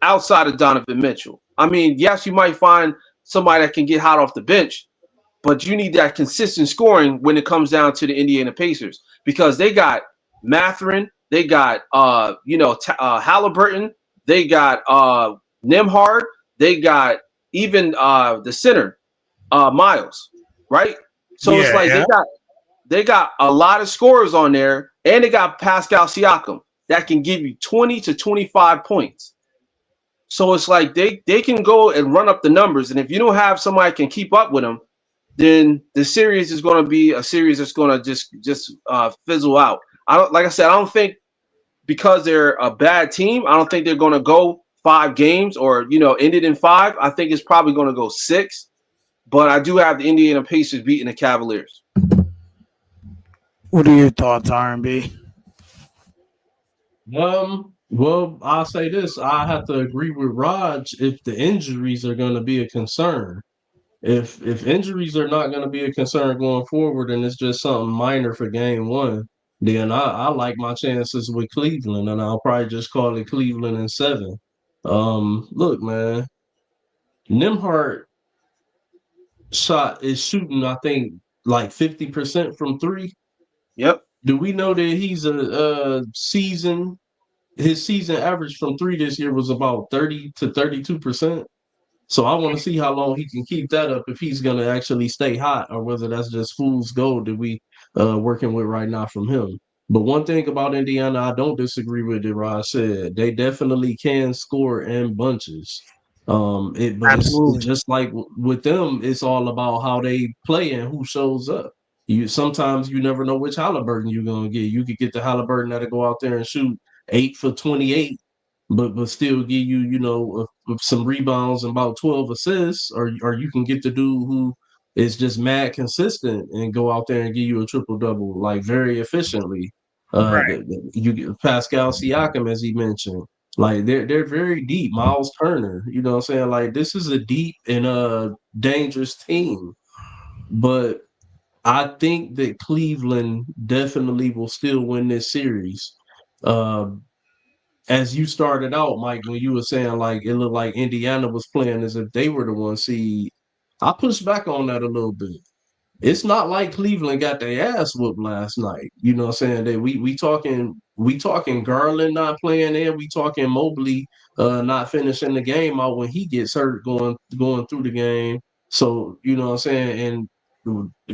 outside of Donovan Mitchell. I mean, yes, you might find somebody that can get hot off the bench, but you need that consistent scoring when it comes down to the Indiana Pacers because they got Matherin, they got Halliburton, they got Nimhard, they got even the center Miles, right? So it's Yeah, like yeah. they got a lot of scorers on there, and they got Pascal Siakam that can give you 20 to 25 points. So it's like they can go and run up the numbers, and if you don't have somebody can keep up with them, then the series is going to be a series that's going to just fizzle out. Like I said, I don't think because they're a bad team, I don't think they're going to go 5 games or end it in 5. I think it's probably going to go 6. But I do have the Indiana Pacers beating the Cavaliers. What are your thoughts, R&B? Well, I'll say this. I have to agree with Raj if the injuries are going to be a concern. If injuries are not going to be a concern going forward and it's just something minor for game 1, then I like my chances with Cleveland, and I'll probably just call it Cleveland in 7. Look, man, Nimhart shot is shooting, I think, like 50% from 3. Yep. Do we know that he's a season? His season average from 3 this year was about 30 to 32%. So I want to see how long he can keep that up if he's going to actually stay hot or whether that's just fool's gold that we working with right now from him. But one thing about Indiana, I don't disagree with it. Rod said they definitely can score in bunches. But it's Absolutely. just like with them, it's all about how they play and who shows up. You sometimes you never know which Halliburton you're gonna get. You could get the Halliburton that'll go out there and shoot 8 for 28, but still give you some rebounds and about 12 assists, or you can get the dude who is just mad consistent and go out there and give you a triple double like very efficiently. Right. You get Pascal Siakam, as he mentioned, like they're very deep. Miles Turner, you know what I'm saying? Like this is a deep and dangerous team, but I think that Cleveland definitely will still win this series. Uh, as you started out, Mike, when you were saying like it looked like Indiana was playing as if they were the 1 seed, I pushed back on that a little bit. It's not like Cleveland got their ass whooped last night. You know what I'm saying? That we talking Garland not playing and we talking Mobley not finishing the game out when he gets hurt going through the game. So, you know what I'm saying? And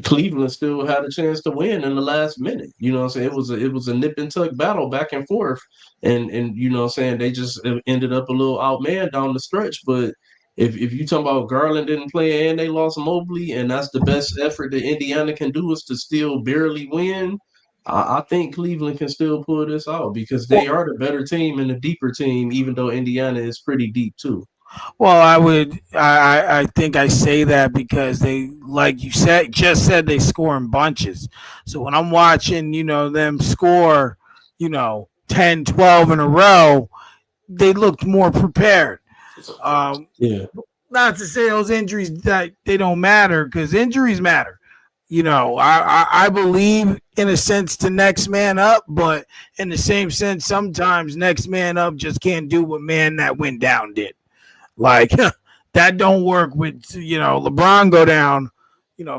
Cleveland still had a chance to win in the last minute. You know what I'm saying? It was a nip and tuck battle back and forth. And you know what I'm saying, they just ended up a little outmanned down the stretch, but if you talking about Garland didn't play and they lost Mobley, and that's the best effort that Indiana can do is to still barely win, I think Cleveland can still pull this out because they are the better team and the deeper team, even though Indiana is pretty deep too. Well, I think I say that because they, like you said, just said they score in bunches. So when I'm watching, them score, 10, 12 in a row, they looked more prepared. Um, Yeah. Not to say those injuries that they don't matter, because injuries matter. I believe in a sense to next man up, but in the same sense, sometimes next man up just can't do what man that went down did. Like that don't work with LeBron go down,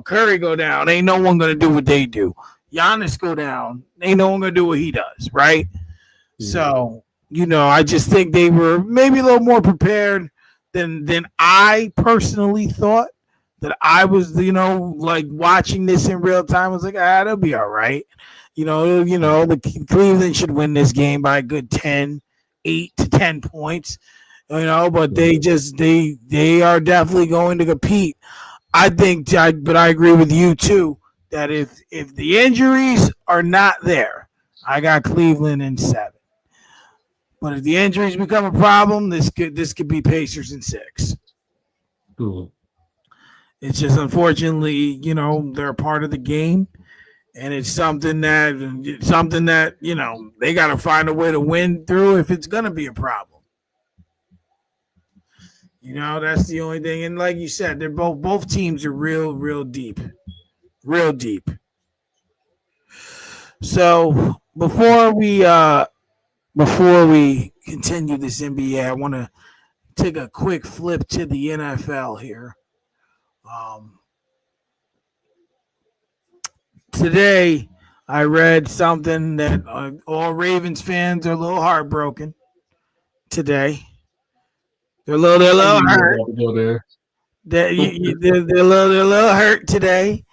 Curry go down. Ain't no one gonna do what they do. Giannis go down. Ain't no one gonna do what he does, right? Yeah. So I just think they were maybe a little more prepared than I personally thought. That I was, like watching this in real time. I was like, they'll be all right. The Cleveland should win this game by a good 10, 8 to 10 points. But they are definitely going to compete. But I agree with you too that if the injuries are not there, I got Cleveland in 7. But if the injuries become a problem, this could be Pacers in 6. Cool. It's just unfortunately, they're a part of the game, and it's something that they got to find a way to win through if it's gonna be a problem. That's the only thing. And like you said, they're both teams are real deep, real deep. So before we continue this NBA, I want to take a quick flip to the NFL here. Um, Today, I read something that all Ravens fans are a little heartbroken today. They're a little hurt. Go there. They're a little hurt today,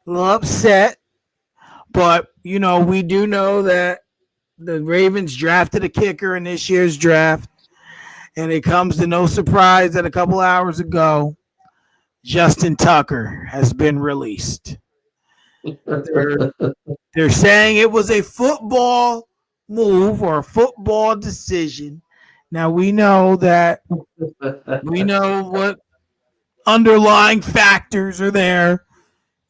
a little upset. But we do know that the Ravens drafted a kicker in this year's draft, and it comes to no surprise that a couple hours ago, Justin Tucker has been released. They're saying it was a football move or a football decision. Now we know what underlying factors are there.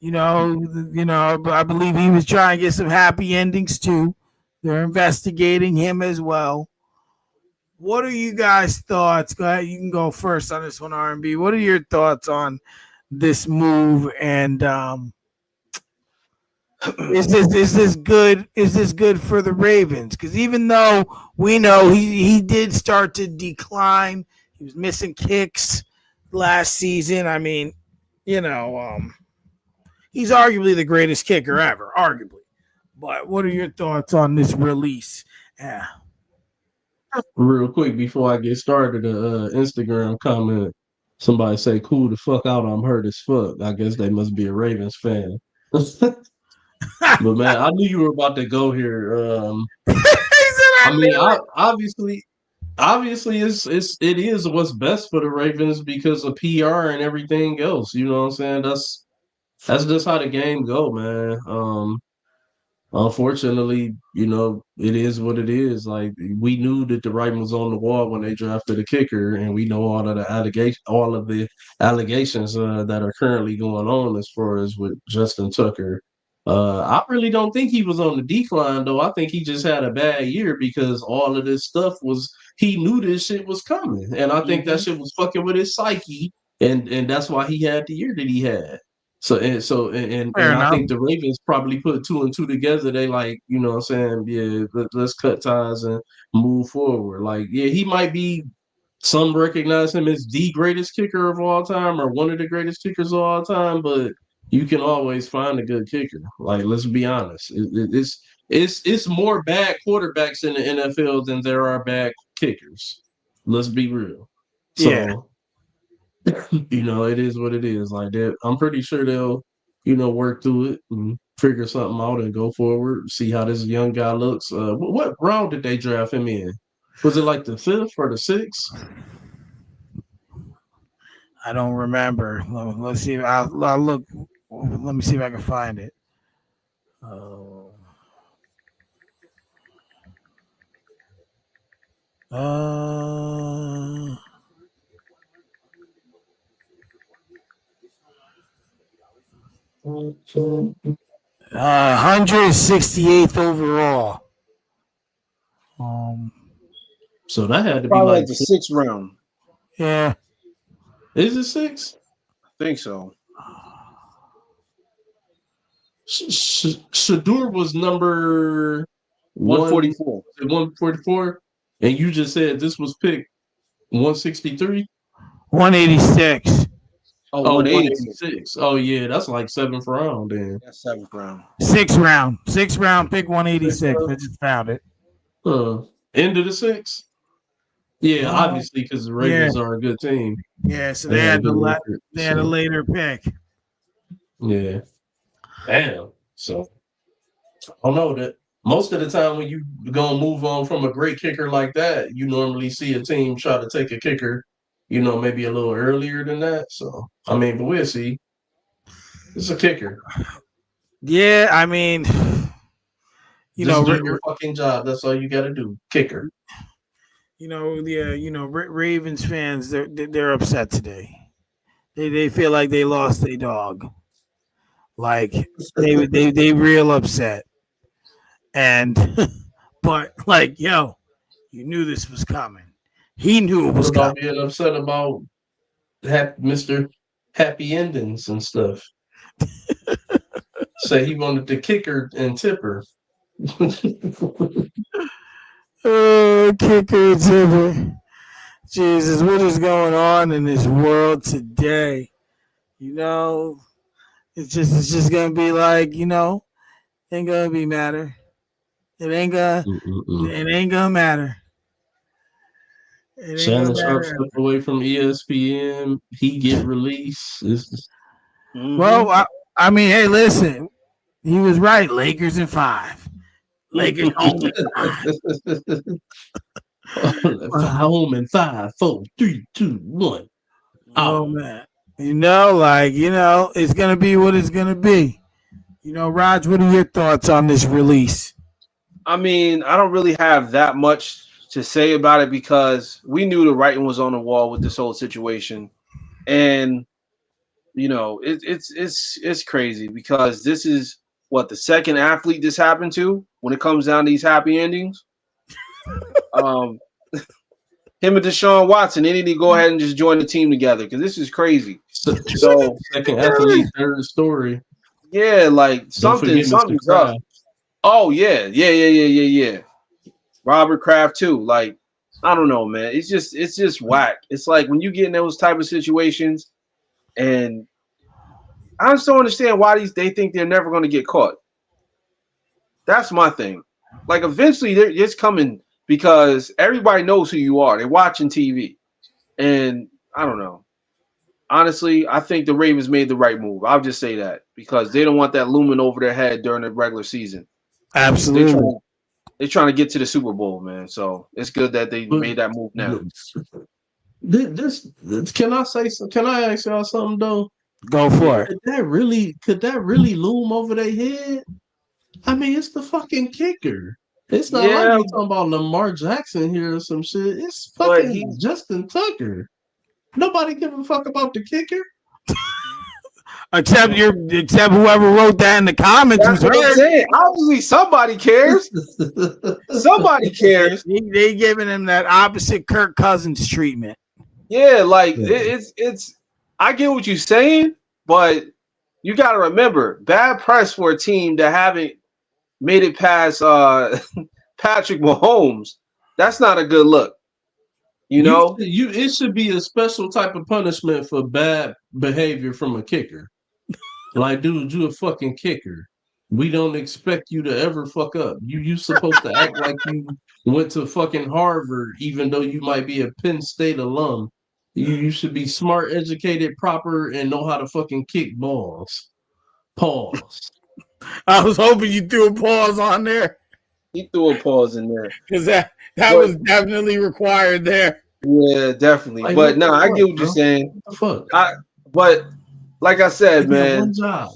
I believe he was trying to get some happy endings too. They're investigating him as well. What are you guys' thoughts? Go ahead, you can go first on this one, R&B. What are your thoughts on this move? And is this good? Is this good for the Ravens? Because even though we know he did start to decline, he was missing kicks last season. I mean, he's arguably the greatest kicker ever, arguably. But what are your thoughts on this release? Yeah. Real quick before I get started, Instagram comment. Somebody say, "Cool the fuck out. I'm hurt as fuck." I guess they must be a Ravens fan. But man, I knew you were about to go here. I mean, obviously, it is what's best for the Ravens because of PR and everything else. You know what I'm saying? That's just how the game go, man. Unfortunately, it is what it is. Like we knew that the writing was on the wall when they drafted a kicker, and we know all of the allegations that are currently going on as far as with Justin Tucker. I really don't think he was on the decline, though. I think he just had a bad year because all of this stuff he knew this shit was coming, and I think that shit was fucking with his psyche, and that's why he had the year that he had. And I think the Ravens probably put 2 and 2 together. They like, what I'm saying, yeah, let's cut ties and move forward. Like, yeah, he might be. Some recognize him as the greatest kicker of all time or one of the greatest kickers of all time, but you can always find a good kicker. Like, let's be honest, it's more bad quarterbacks in the NFL than there are bad kickers. Let's be real. Yeah. So. It is what it is. Like that, I'm pretty sure they'll, work through it and figure something out and go forward. See how this young guy looks. What round did they draft him in? Was it like the 5th or the 6th? I don't remember. Let's see. I'll look. Let me see if I can find it. Oh. 168th overall. So that had to be Probably like like the 6th round. Yeah. Is it 6? I think so. Shadur was number 144. 144, and you just said this was pick 163. 186. Oh, Oh, 186. 186. Oh yeah, that's like 7th round then. That's 7th round. Sixth round. Sixth round. Pick 186. I round. just found it. End of the 6th. Yeah, Uh, obviously because the Ravens are a good team. Yeah. So They they had a had good record. they had a later pick. Yeah. Damn. So I don't know that most of the time when you gonna move on from a great kicker like that, you normally see a team try to take a kicker, maybe a little earlier than that. So I mean, but we'll see. It's a kicker. Yeah, I mean, Just do your fucking job. That's all you got to do. Kicker. Ravens fans, they're upset today. They feel like they lost their dog. Like they real upset. And but like, yo, you knew this was coming. He knew it was What about coming. being upset about Mr. Happy Endings and stuff? Say he wanted the kicker and tipper. Oh, kicker and tipper. Jesus, what is going on in this world today? It's just gonna be like, ain't gonna be matter. It ain't gonna matter. It ain't Shannon gonna Sharp matter. stepped away from ESPN. He get released. Well, I mean, hey, listen, he was right. Lakers in 5. Lakers only 5. Home in 5, 4, 3, 2, 1. Oh man, it's gonna be what it's gonna be. Raj, what are your thoughts on this release? I mean, I don't really have that much to say about it because we knew the writing was on the wall with this whole situation, and it's crazy because this is what the second athlete this happened to when it comes down to these happy endings. Him and Deshaun Watson, they need to go ahead and just join the team together because this is crazy. So second athlete, third story. Yeah, like Don't forget something's Mr. up. Kraft. Oh yeah. Robert Kraft too. Like, I don't know, man. It's just whack. It's like when you get in those type of situations, and I just don't understand why they think they're never going to get caught. That's my thing. Like, eventually, it's coming because everybody knows who you are. They're watching TV, and I don't know. Honestly, I think the Ravens made the right move. I'll just say that because they don't want that looming over their head during the regular season. Absolutely. They're trying to get to the Super Bowl, man. So it's good that they made that move now. This can I say? Can I ask y'all something though? Go for it. Could that really loom over their head? I mean, it's the fucking kicker. It's not like we talking about Lamar Jackson here or some shit. It's fucking Justin Tucker. Nobody give a fuck about the kicker. Except whoever wrote that in the comments. That's what I'm saying. Obviously, somebody cares. Somebody cares. They giving him that opposite Kirk Cousins treatment. Yeah, like it's. I get what you're saying, but you got to remember, bad press for a team that haven't made it past Patrick Mahomes. That's not a good look. It should be a special type of punishment for bad behavior from a kicker. Like, dude, you a fucking kicker. We don't expect you to ever fuck up. You supposed to act like you went to fucking Harvard, even though you might be a Penn State alum. You should be smart, educated, proper, and know how to fucking kick balls. Pause. I was hoping you threw a pause on there. He threw a pause in there because that was definitely required there. Yeah, definitely. Like, But what no, the I get fuck, what you're bro? saying. What the fuck? But like I They said, got one man, job.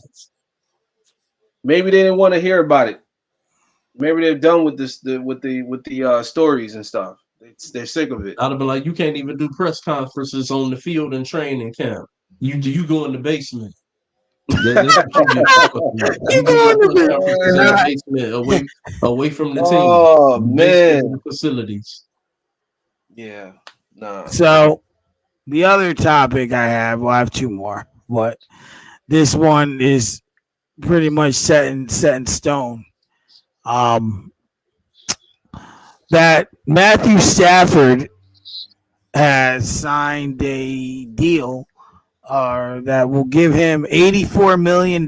maybe they didn't want to hear about it. Maybe they're done with this, with the stories and stuff. They're sick of it. I'd have been like, you can't even do press conferences on the field and training camp. You go in the basement. That's what you get fucked with. You You do your going to press be conferences and in the I, basement, away from the team, Oh basement of man, the facilities. yeah, nah, so the other topic I have, well, I have two more, but this one is pretty much set in stone. Um, that Matthew Stafford has signed a deal that will give him $84 million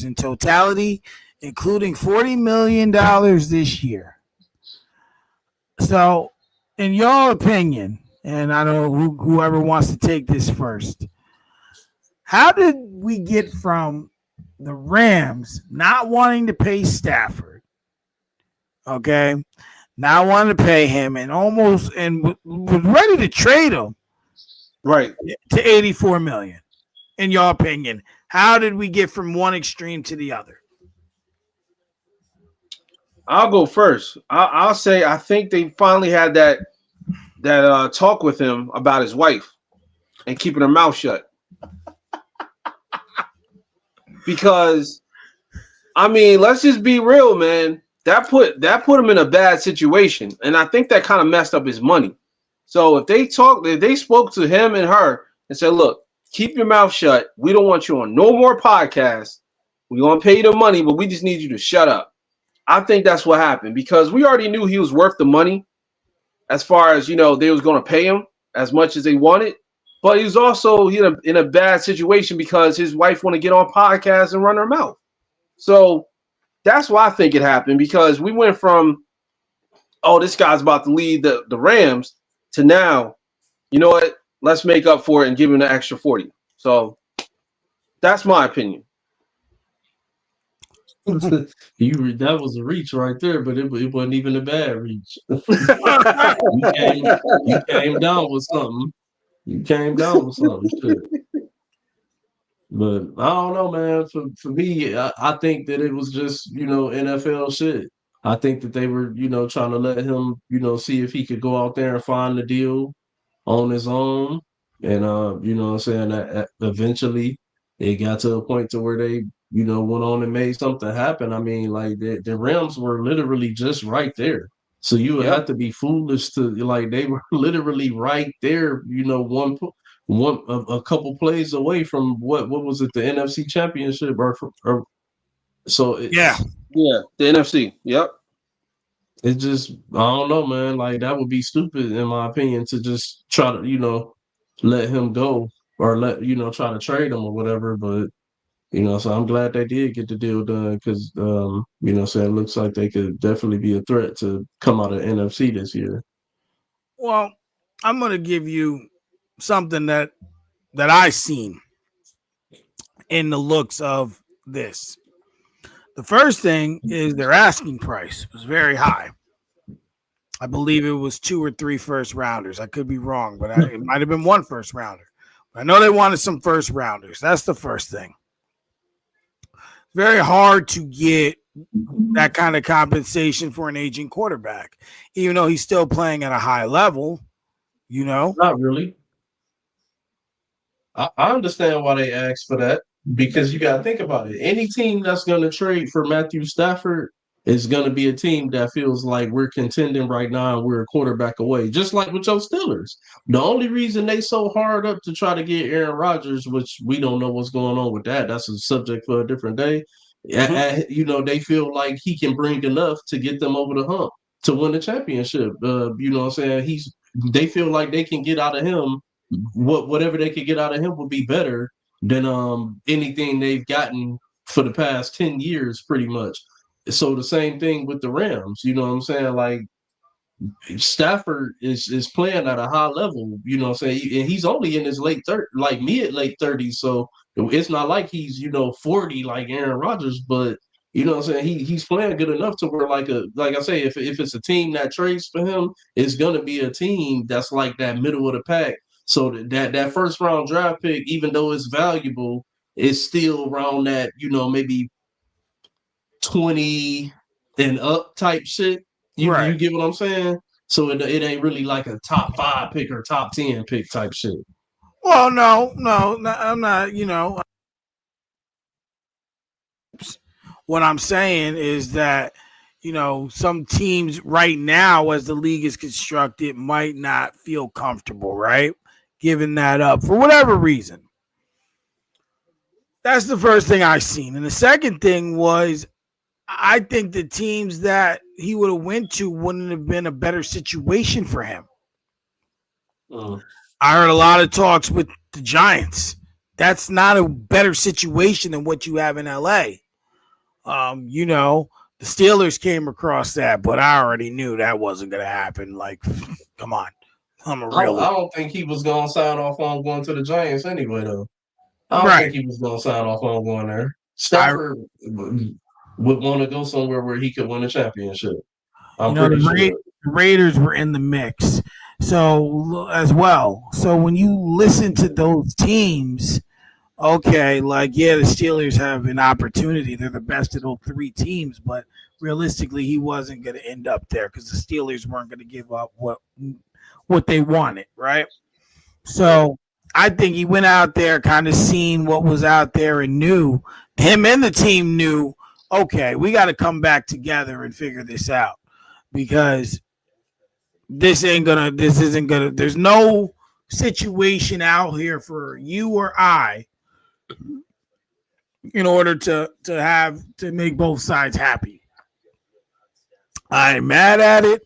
in totality, including $40 million this year. So, in your opinion, and I don't know whoever wants to take this first, how did we get from the Rams not wanting to pay Stafford, okay, not wanting to pay him, and was ready to trade him right. to 84 million? In your opinion, how did we get from one extreme to the other? I'll go first. I'll say I think they finally had that talk with him about his wife and keeping her mouth shut. Because I mean, let's just be real, man. That put him in a bad situation, and I think that kind of messed up his money. So if they spoke to him and her and said, "Look, keep your mouth shut. We don't want you on no more podcasts. We're gonna pay you the money, but we just need you to shut up." I think that's what happened because we already knew he was worth the money. As far as they was going to pay him as much as they wanted, but he was also in a bad situation because his wife want to get on podcasts and run her mouth. So that's why I think it happened because we went from this guy's about to lead the Rams to now, you know what? Let's make up for it and give him the extra 40. So that's my opinion. That was a reach right there, but it wasn't even a bad reach. You came down with something. You came down with something. Shit. But I don't know, man. For me, I think that it was just NFL shit. I think that they were trying to let him see if he could go out there and find the deal on his own, and what I'm saying, that eventually it got to a point to where they went on and made something happen. I mean, like the Rams were literally just right there. So you would Yep. have to be foolish to like they were literally right there, a couple plays away from what was it, the NFC Championship or so Yeah. Yeah, the NFC. Yep. it just I don't know, man. Like that would be stupid in my opinion to just try to let him go or try to trade him or whatever. But so I'm glad they did get the deal done because so it looks like they could definitely be a threat to come out of NFC this year. Well, I'm going to give you something that I seen in the looks of this. The first thing is their asking price was very high. I believe it was 2 or 3 first rounders. I could be wrong, but it might have been one first rounder. But I know they wanted some first rounders. That's the first thing. Very hard to get that kind of compensation for an aging quarterback, even though he's still playing at a high level. Not really. I understand why they asked for that because you got to think about it. Any team that's going to trade for Matthew Stafford is going to be a team that feels like we're contending right now and we're a quarterback away, just like with your Steelers. The only reason they so hard up to try to get Aaron Rodgers, which we don't know what's going on with that, that's a subject for a different day. They feel like he can bring enough to get them over the hump to win the championship. What I'm saying? They feel like they can get out of him whatever they could get out of him would be better than anything they've gotten for the past 10 years, pretty much. So the same thing with the Rams, you know what I'm saying? Like Stafford is playing at a high level, you know what I'm saying? And he's only in his mid late 30s, so it's not like he's 40 like Aaron Rodgers, but You know what I'm saying? He's playing good enough to where like I say, if it's a team that trades for him, it's gonna be a team that's like that middle of the pack. So that first round draft pick, even though it's valuable, is still around that, maybe 20 and up type shit. You Right. get what I'm saying? So it ain't really like a top 5 pick or top 10 pick type shit. Well, no, I'm not. What I'm saying is that some teams right now, as the league is constructed, might not feel comfortable, right, giving that up for whatever reason. That's the first thing I seen, and the second thing was I think the teams that he would have went to wouldn't have been a better situation for him. Mm. I heard a lot of talks with the Giants. That's not a better situation than what you have in LA. The Steelers came across that, but I already knew that wasn't going to happen. Like, come on. I'm a I realist. don't think he was gonna sign off on going to the Giants anyway, though. I don't Right. think he was gonna sign off on going there. I, Stafford would want to go somewhere where he could win a championship. I'm the pretty sure. Raiders were in the mix. So, as well. So, when you listen to those teams, okay, like, yeah, the Steelers have an opportunity. They're the best of those three teams, but realistically, he wasn't going to end up there because the Steelers weren't going to give up what they wanted, right? So I think he went out there, kind of seen what was out there, and knew him and the team knew, okay, we got to come back together and figure this out because this isn't gonna. There's no situation out here for you or I in order to make both sides happy. I'm mad at it.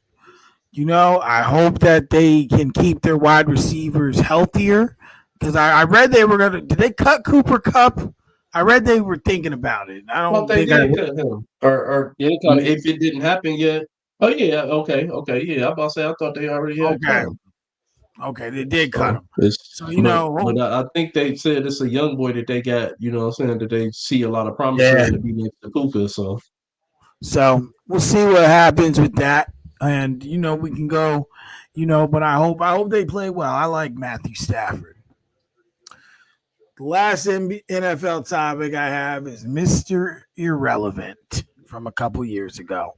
I hope that they can keep their wide receivers healthier because I read they were gonna. Did they cut Cooper Cup? I read they were thinking about it. I Well, don't they think I. did cut him, or Yeah, they cut him. if it didn't happen yet. Oh yeah, okay, yeah. I'm about to say I thought they already had cut Okay, him. okay, they did cut So him. it's So but I think they said it's a young boy that they got. You know what I'm saying, that they see a lot of promise yeah. in to be next to Puka. So So we'll see what happens with that, and we can go. But I hope they play well. I like Matthew Stafford. The last NFL topic I have is Mr. Irrelevant from a couple years ago.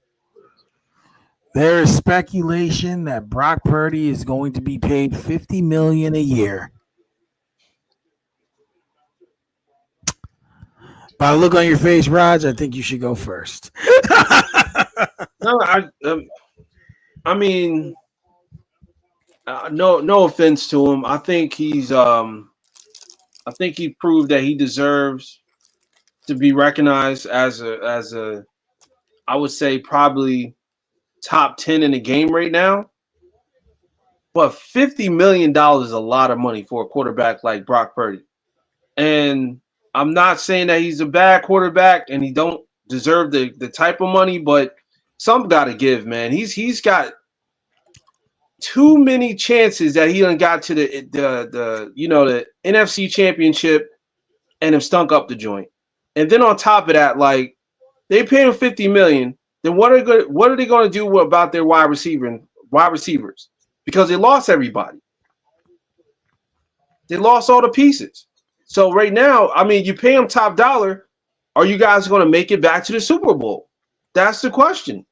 There is speculation that Brock Purdy is going to be paid $50 million a year. By the look on your face, Raj, I think you should go first. No, I mean, no offense to him. I think he proved that he deserves to be recognized as a I would say probably top 10 in the game right now. But $50 million is a lot of money for a quarterback like Brock Purdy. And I'm not saying that he's a bad quarterback and he don't deserve the type of money, but some got to give, man. He's got too many chances that he done got to the NFC Championship and have stunk up the joint. And then on top of that, like they pay him $50 million. Then what are they going to do about their wide receivers? Because they lost everybody. They lost all the pieces. So right now, I mean, you pay them top dollar. Are you guys going to make it back to the Super Bowl? That's the question.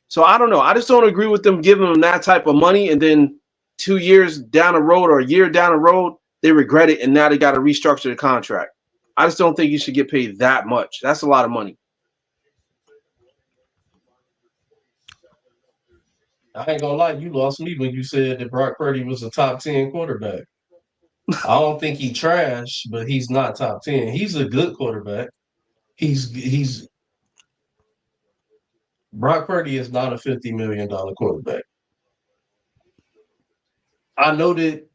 So I don't know. I just don't agree with them giving them that type of money, and then 2 years down the road or a year down the road, they regret it, and now they got to restructure the contract. I just don't think you should get paid that much. That's a lot of money. I ain't gonna lie, you lost me when you said that Brock Purdy was a top 10 quarterback. I don't think he trash, but he's not top 10. He's a good quarterback. He's Brock Purdy is not a $50 million quarterback. I know that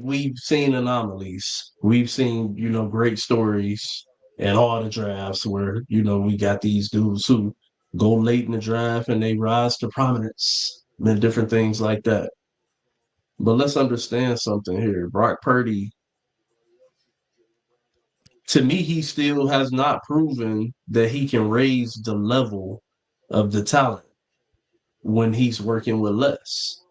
we've seen anomalies. We've seen, great stories and all the drafts where, we got these dudes who go late in the draft and they rise to prominence and different things like that. But let's understand something here. Brock Purdy to me, he still has not proven that he can raise the level of the talent when he's working with less.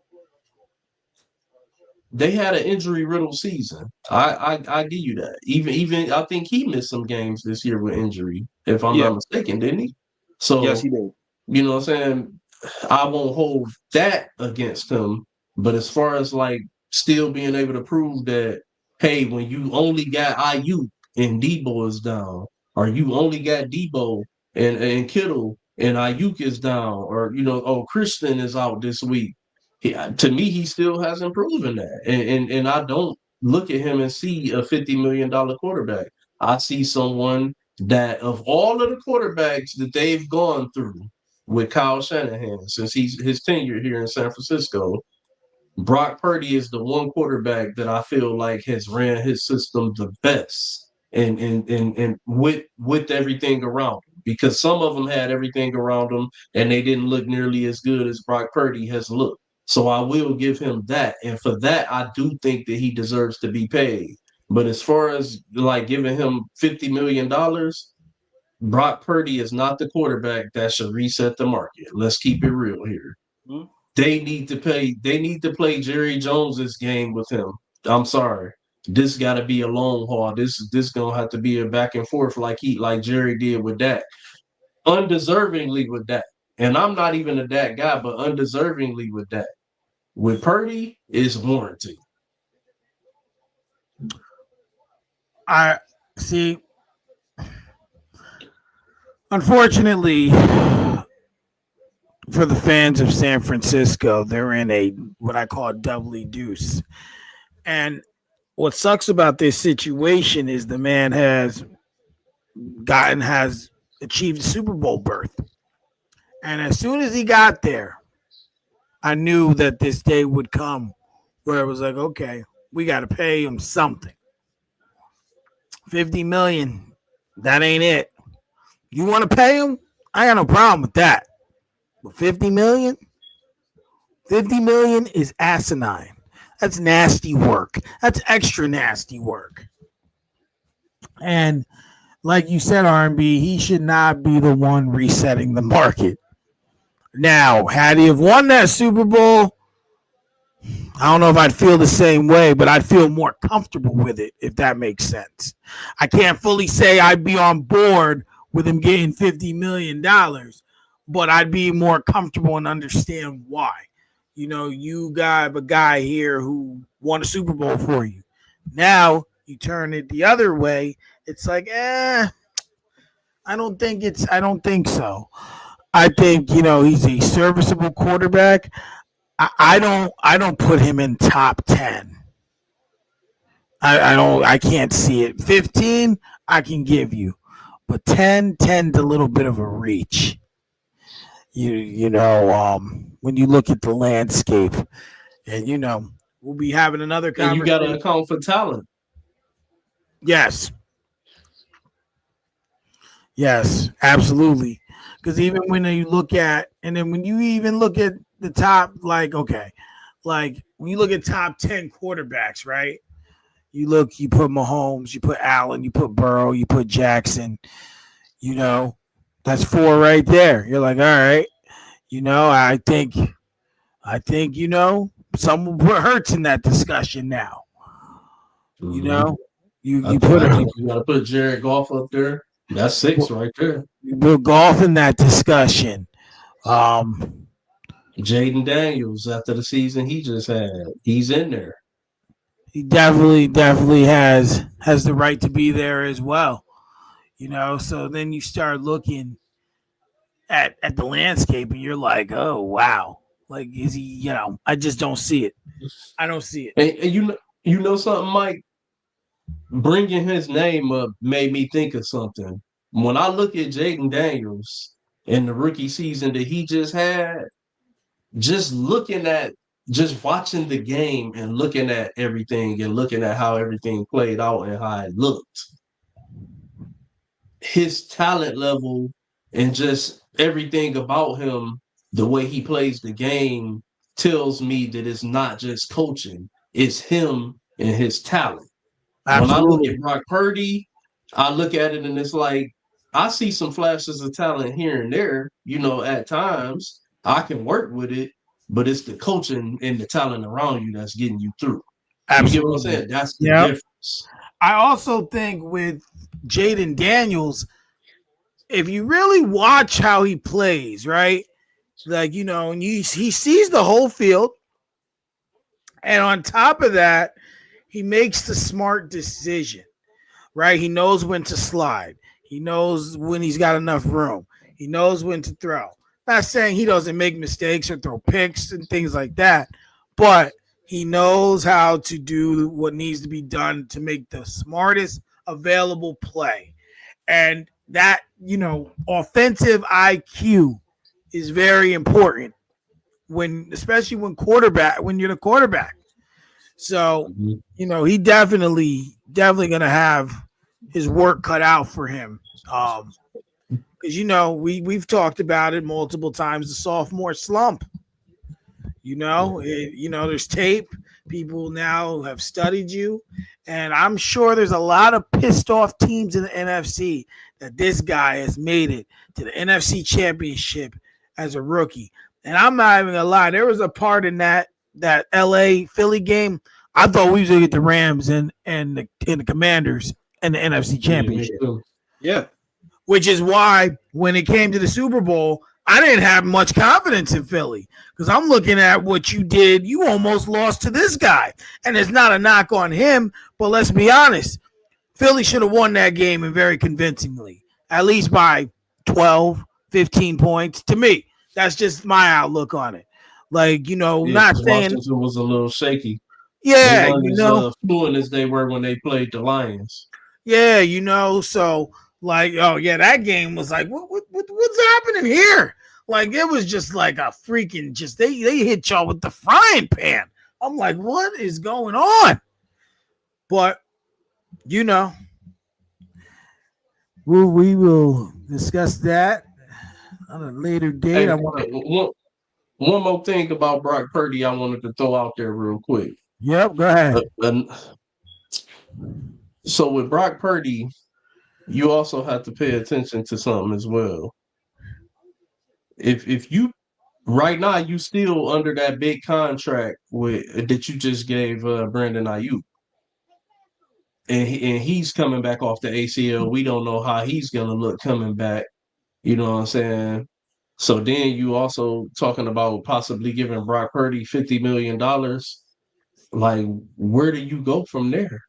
They had an injury riddled season. I give you that. Even I think he missed some games this year with injury, if I'm Yeah. not mistaken, didn't he? Yes, So he did. you know what I'm saying? I won't hold that against him. But as far as like still being able to prove that, hey, when you only got IU and Debo is down, or you only got Debo and Kittle and Ayuk is down, or oh, Christian is out this week. To me, he still hasn't proven that. And I don't look at him and see a $50 million quarterback. I see someone that of all of the quarterbacks that they've gone through with Kyle Shanahan since his tenure here in San Francisco, Brock Purdy is the one quarterback that I feel like has ran his system the best and with everything around him. Because some of them had everything around them and they didn't look nearly as good as Brock Purdy has looked. So I will give him that. And for that, I do think that he deserves to be paid. But as far as like giving him $50 million, Brock Purdy is not the quarterback that should reset the market. Let's keep it real here. Mhm. They need to pay. They need to play Jerry Jones's game with him. I'm sorry. This got to be a long haul. This gonna have to be a back and forth like Jerry did with Dak, undeservingly with Dak. And I'm not even a Dak guy, but undeservingly with Dak. With Purdy, is warranted. I see. Unfortunately, for the fans of San Francisco, they're in a what I call a doubly deuce. And what sucks about this situation is the man has achieved Super Bowl berth. And as soon as he got there, I knew that this day would come where it was like, okay, we got to pay him something. 50 million, that ain't it. You want to pay him? I got no problem with that. But 50 million? 50 million is asinine. That's nasty work. That's extra nasty work. And like you said, R&B, he should not be the one resetting the market. Now, had he have won that Super Bowl, I don't know if I'd feel the same way, but I'd feel more comfortable with it, if that makes sense. I can't fully say I'd be on board with him getting $50 million, but I'd be more comfortable and understand why. You got a guy here who won a Super Bowl for you. Now you turn it the other way. It's like, I don't think so. I think, he's a serviceable quarterback. I don't put him in top 10. I can't see it. 15, I can give you. But 10's a little bit of a reach. When you look at the landscape, and we'll be having another And you got to conversation. account for talent. Yes, absolutely. Because even when you look at, and then when you even look at the top, like when you look at top 10 quarterbacks, right? You put Mahomes, you put Allen, you put Burrow, you put Jackson. That's 4 right there. You're like, all right. I think someone put Hurts in that discussion now. Mhm. You put I think you got to put Jared Goff up there. That's 6 right there. you put Golf in that discussion. Um, Jaden Daniels, after the season he just had, he's in there. he definitely has the right to be there as well. So then you start looking at the landscape and you're like, oh wow, like is he? I just don't see it. I don't see it. And you know something, Mike? Bringing his name up made me think of something. When I look at Jaden Daniels in the rookie season that he just had, just looking at, just watching the game and looking at everything and looking at how everything played out and how it looked, his talent level and just everything about him, the way he plays the game, tells me that it's not just coaching, it's him and his talent. When I look Absolutely. at Brock Purdy, I look at it and it's like I see some flashes of talent here and there. At times I can work with it, but it's the coaching and the talent around you that's getting you through. You get what I'm Absolutely. saying? That's the Yep. difference. I also think with Jaden Daniels, if you really watch how he plays, right? Like, and he sees the whole field. And on top of that, he makes the smart decision, right? He knows when to slide. He knows when he's got enough room. He knows when to throw. Not saying he doesn't make mistakes or throw picks and things like that, but he knows how to do what needs to be done to make the smartest available play. And that, offensive IQ is very important especially when you're the quarterback. So, Mhm. he definitely gonna have his work cut out for him. Because we've talked about it multiple times, the sophomore slump. There's tape. People now have studied you, and I'm sure there's a lot of pissed off teams in the NFC that this guy has made it to the NFC Championship as a rookie. And I'm not even gonna lie, there was a part in that LA Philly game. I thought we was gonna get the Rams and the Commanders and the NFC Yeah, me Championship, too. Yeah. which is why when it came to the Super Bowl, I didn't have much confidence in Philly because I'm looking at what you did. You almost lost to this guy. And it's not a knock on him, but let's be honest. Philly should have won that game and very convincingly, at least by 12, 15 points. To me, that's just my outlook on it. Like, Yeah, not because saying, Washington was a little shaky. They yeah, weren't as fluent as they were when they played the Lions. yeah, so like, oh yeah, that game was like, what's happening here? Like, it was just like a freaking they hit y'all with the frying pan. I'm like, what is going on? But we will discuss that on a later date. Hey, I want to. one more thing about Brock Purdy I wanted to throw out there real quick. Yep, go ahead. So with Brock Purdy, you also have to pay attention to something as well. If you right now you still under that big contract that you just gave Brandon Ayuk, and he's coming back off the ACL. We don't know how he's gonna look coming back. You know what I'm saying? So then you also talking about possibly giving Brock Purdy $50 million. Like, where do you go from there?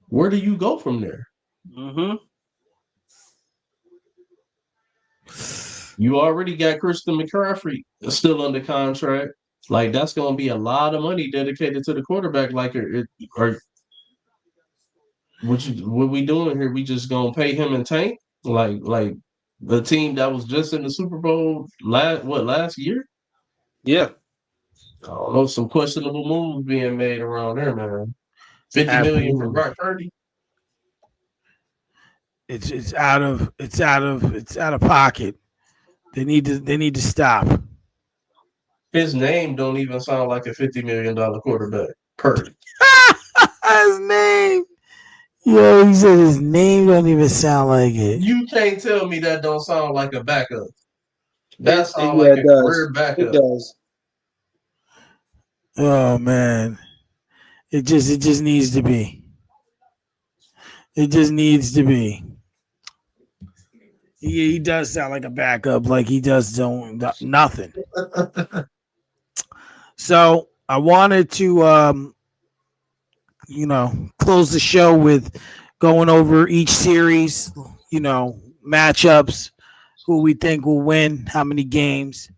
Where do you go from there? Mm-hmm. You already got Christian McCaffrey still under contract. Like, that's going to be a lot of money dedicated to the quarterback. Like, or what we doing here? We just gonna pay him and tank? Like the team that was just in the Super Bowl last year? Yeah. I don't know, some questionable moves being made around there, man. 50 million for Absolutely. Brock Purdy. It's out of pocket. They need to stop. His name don't even sound like a $50 million quarterback. Purdy. His name. Yo, he said his name don't even sound like it. You can't tell me that don't sound like a backup. That sounds Yeah, like it a does. career backup. It does. Oh man. It just needs to be. It just needs to be. He does sound like a backup, like he does nothing. So I wanted to close the show with going over each series, matchups, who we think will win, how many games.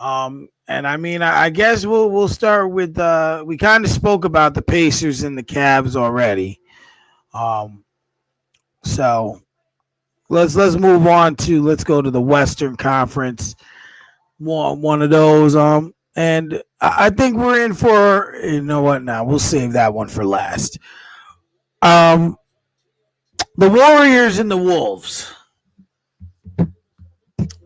And I mean, I guess we'll start with we kind of spoke about the Pacers and the Cavs already. So let's move on to let's go to the Western Conference. One of those. And I think we're in for what now? We'll save that one for last. The Warriors and the Wolves.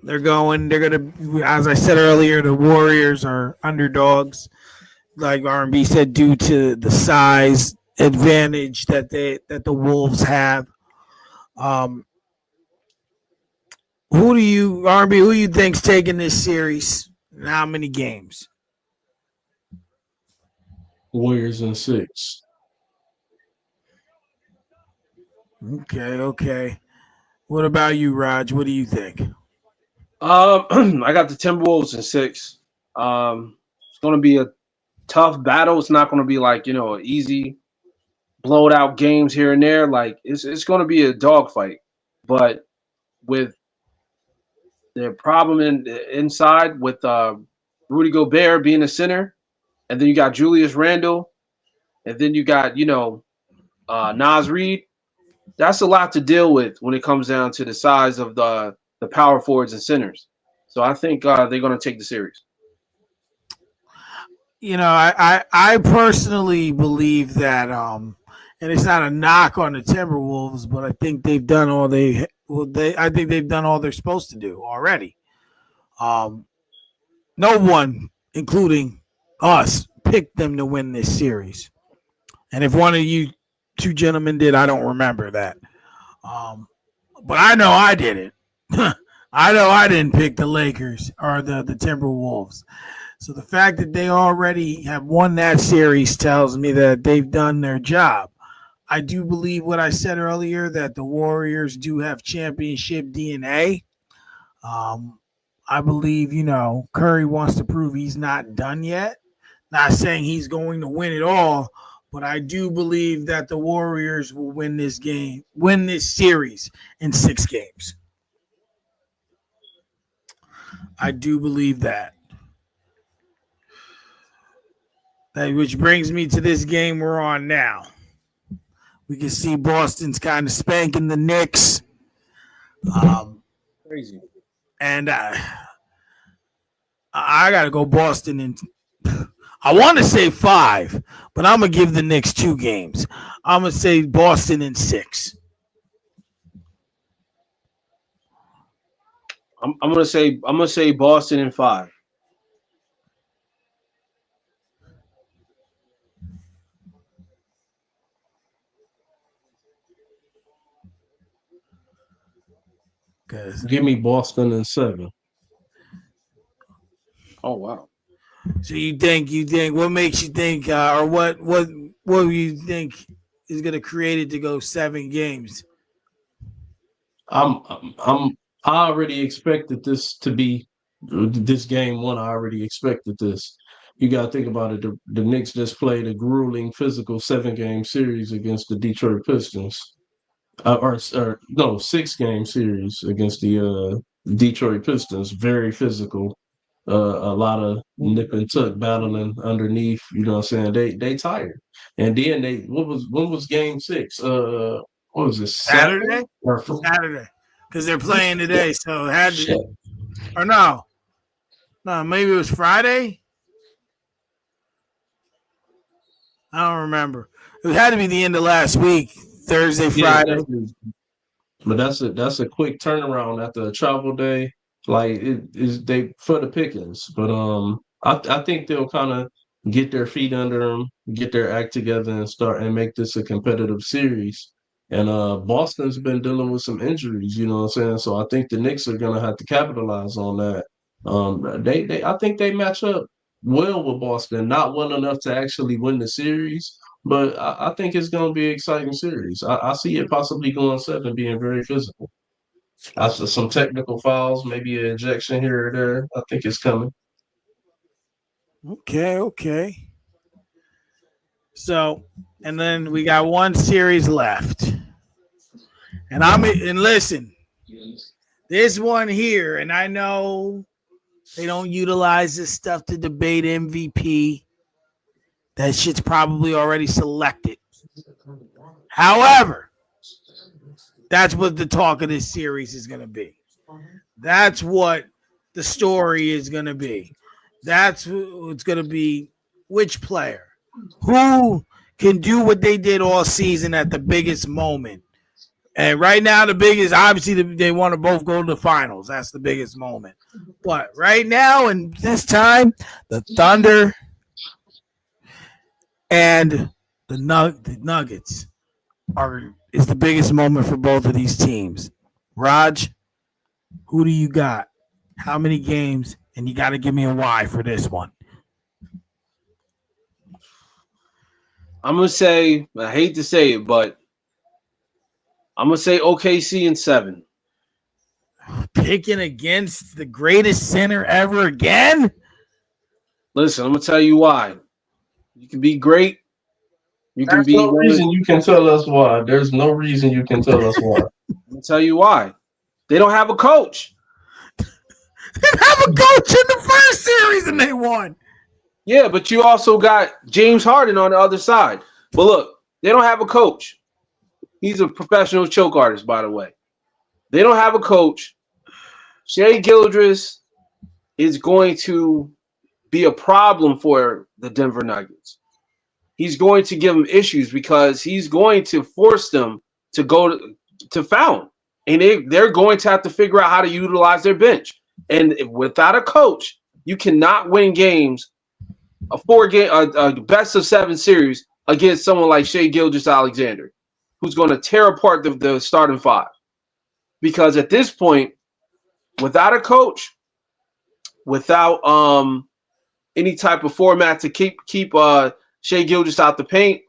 They're gonna, as I said earlier, the Warriors are underdogs, like R&B said, due to the size advantage that the Wolves have. Um, who do you RB? Who you think's taking this series? And how many games? Warriors in 6. Okay. What about you, Raj? What do you think? I got the Timberwolves in 6. It's going to be a tough battle. It's not going to be like easy blowed out games here and there. Like it's going to be a dogfight. But with the problem inside with Rudy Gobert being the center, and then you got Julius Randle, and then you got Nas Reed. That's a lot to deal with when it comes down to the size of the power forwards and centers. So I think they're going to take the series. I personally believe that, and it's not a knock on the Timberwolves, but I think they've done all I think they've done all they're supposed to do already. No one, including us, picked them to win this series. And if one of you two gentlemen did, I don't remember that. But I know I didn't. I know I didn't pick the Lakers or the Timberwolves. So the fact that they already have won that series tells me that they've done their job. I do believe what I said earlier, that the Warriors do have championship DNA. I believe, Curry wants to prove he's not done yet. Not saying he's going to win it all, but I do believe that the Warriors will win this series in 6 games. I do believe that. Which brings me to this game we're on now. We can see Boston's kind of spanking the Knicks. Crazy. And I got to go Boston in. I want to say 5, but I'm going to give the Knicks 2 games. I'm going to say Boston in 6. I'm gonna say Boston in 5. Give me Boston in 7. Oh wow. So you think what makes you think or what do you think is going to create it to go 7 games? I already expected this to be this game 1. I already expected this. You got to think about it. The Knicks just played a grueling physical 7-game series against the Detroit Pistons. Or no, 6-game series against the Detroit Pistons. Very physical. A lot of nip and tuck battling underneath. You know what I'm saying? They tired. And then when was game 6? What was it? Saturday? Saturday. Because they're playing today, so it had to. Or no, maybe it was Friday. I don't remember. It had to be the end of last week, Thursday, Friday. But that's a quick turnaround after a travel day. Like it is they for the pickings. But I think they'll kind of get their feet under them, get their act together, and start and make this a competitive series. And Boston's been dealing with some injuries, you know what I'm saying? So I think the Knicks are gonna have to capitalize on that. They I think they match up well with Boston, not well enough to actually win the series, but I think it's going to be an exciting series. I see it possibly going 7, being very physical. Some technical fouls, maybe an ejection here or there. I think it's coming. Okay. So, and then we got 1 series left. And listen, this one here, and I know they don't utilize this stuff to debate MVP. That shit's probably already selected. However, that's what the talk of this series is going to be. That's what the story is going to be. That's what's going to be. Which player? Who can do what they did all season at the biggest moment? And right now, the biggest, obviously, they want to both go to the finals. That's the biggest moment. But right now, and this time, the Thunder and the Nuggets is the biggest moment for both of these teams. Raj, who do you got? How many games? And you got to give me a why for this one. I'm gonna say, I hate to say it, but I'm gonna say OKC in 7. Picking against the greatest center ever again? Listen, I'm gonna tell you why. You can be great. You can There's be no one. reason you can tell us why. There's no reason you can tell us why. I'm gonna tell you why. They don't have a coach. They have a coach in the first series and they won. Yeah, but you also got James Harden on the other side. But look, they don't have a coach. He's a professional choke artist, by the way. They don't have a coach. Shea Gildress is going to be a problem for the Denver Nuggets. He's going to give them issues because he's going to force them to go to foul. And they're going to have to figure out how to utilize their bench. And without a coach, you cannot win games, a best of 7 series against someone like Shea Gilgeous-Alexander, who's going to tear apart the starting 5. Because at this point, without a coach, without any type of format to keep Shea Gilgeous out the paint,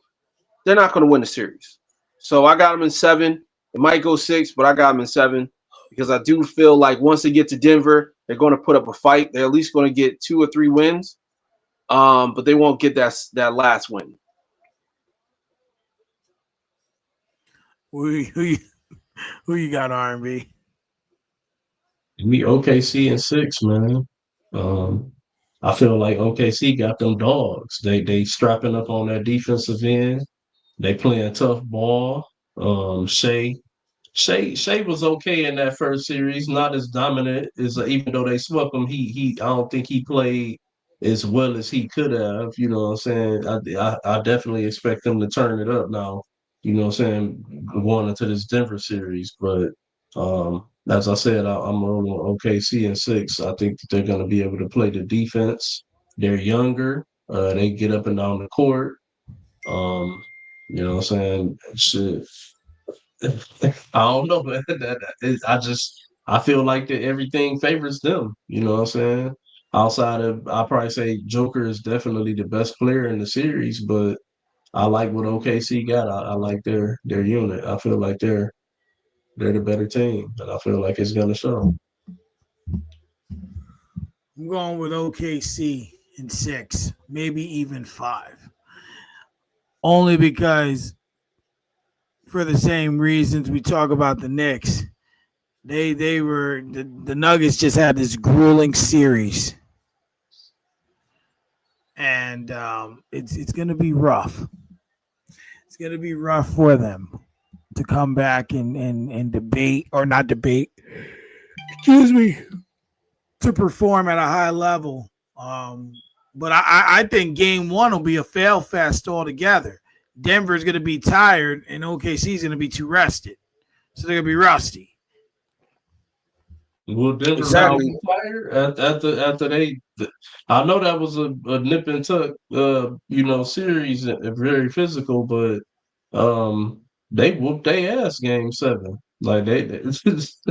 they're not going to win the series. So I got them in 7. It might go 6, but I got them in 7 because I do feel like once they get to Denver, they're going to put up a fight. They're at least going to get 2 or 3 wins, but they won't get that last win. Who you got, R&B? We OKC in 6, man. I feel like OKC got them dogs. They strapping up on that defensive end. They playing tough ball. Shea was okay in that first series, not as dominant as even though they swept him. I don't think he played as well as he could have. You know what I'm saying? I definitely expect them to turn it up now. You know what I'm saying? Going into this Denver series, but as I said, I'm on OKC in 6. I think that they're going to be able to play the defense. They're younger. They get up and down the court. You know what I'm saying? Shit. I don't know, man. I feel like that everything favors them. You know what I'm saying? Outside of, I probably say Joker is definitely the best player in the series, but I like what OKC got. I like their unit. I feel like they're the better team, and I feel like it's gonna show. I'm going with OKC in 6, maybe even 5. Only because, for the same reasons we talk about the Knicks, they were the Nuggets just had this grueling series, and it's gonna be rough. It's gonna be rough for them to come back and debate or not debate. Excuse me, to perform at a high level. But I think game 1 will be a fail fest altogether. Denver's going to be tired, and OKC's going to be too rested. So they're going to be rusty. Will Denver Exactly. really be tired after they? I know that was a nip and tuck, series, very physical, but they whooped their ass game 7. Like it's just,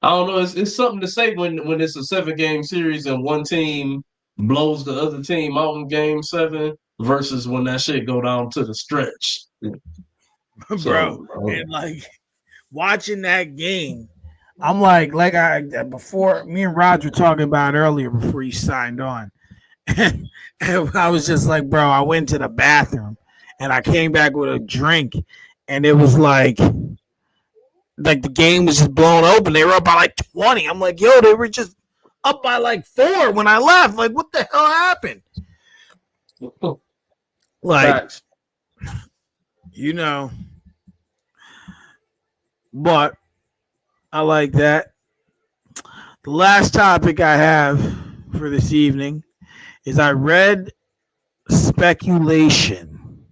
I don't know. It's something to say when it's a 7-game series and one team blows the other team out in game 7 versus when that shit go down to the stretch. Bro, So and like watching that game, I'm like I before me and Roger talking about earlier before you signed on. And I was just like, bro, I went to the bathroom and I came back with a drink and it was like the game was just blown open. They were up by like 20. I'm like, yo, they were just up by like 4 when I left. Like, what the hell happened? Like, Facts. you know, but I like that. The last topic I have for this evening is I read speculation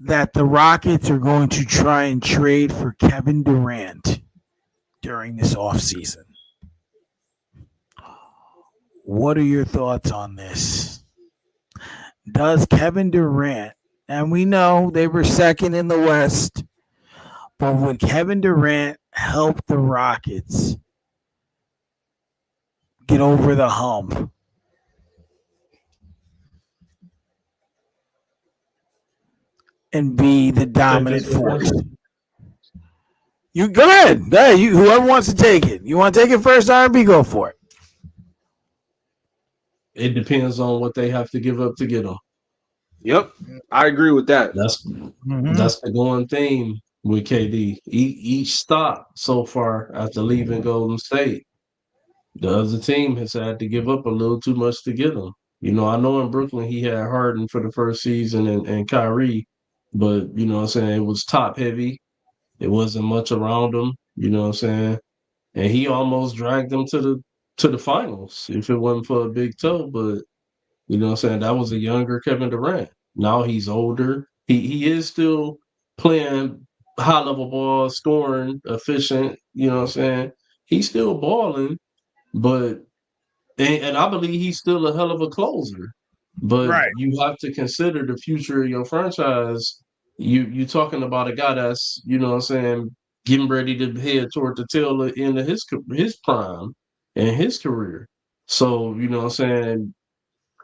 that the Rockets are going to try and trade for Kevin Durant during this offseason. What are your thoughts on this? does Kevin Durant, and we know they were second in the West, but would Kevin Durant help the Rockets get over the hump and be the Take dominant this one force? first. You go ahead. Go ahead. You, whoever wants to take it. You want to take it first, R&B? Go for it. It depends on what they have to give up to get them. Yep, I agree with that. That's Mm-hmm. that's the going theme with KD. Each stop so far after leaving Golden State, the other team has had to give up a little too much to get him. I know in Brooklyn he had Harden for the first season and Kyrie, but what I'm saying, it was top heavy. It wasn't much around him, what I'm saying? And he almost dragged them to the finals if it wasn't for a big toe, but what I'm saying, that was a younger Kevin Durant. Now he's older. He is still playing high level ball, scoring, efficient, what I'm saying? He's still balling, but and I believe he's still a hell of a closer. But Right. you have to consider the future of your franchise. You talking about a guy that's, what I'm saying, getting ready to head toward the tail end of his prime and his career. So, what I'm saying,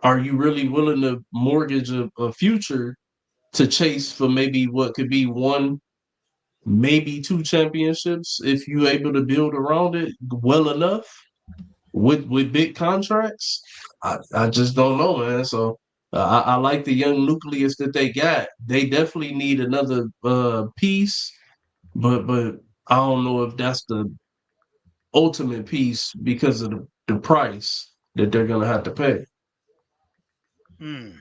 are you really willing to mortgage a future to chase for maybe what could be one, maybe two championships if you able to build around it well enough? With big contracts, I just don't know, man. So I like the young nucleus that they got. They definitely need another piece, but I don't know if that's the ultimate piece because of the price that they're gonna have to pay. Mm.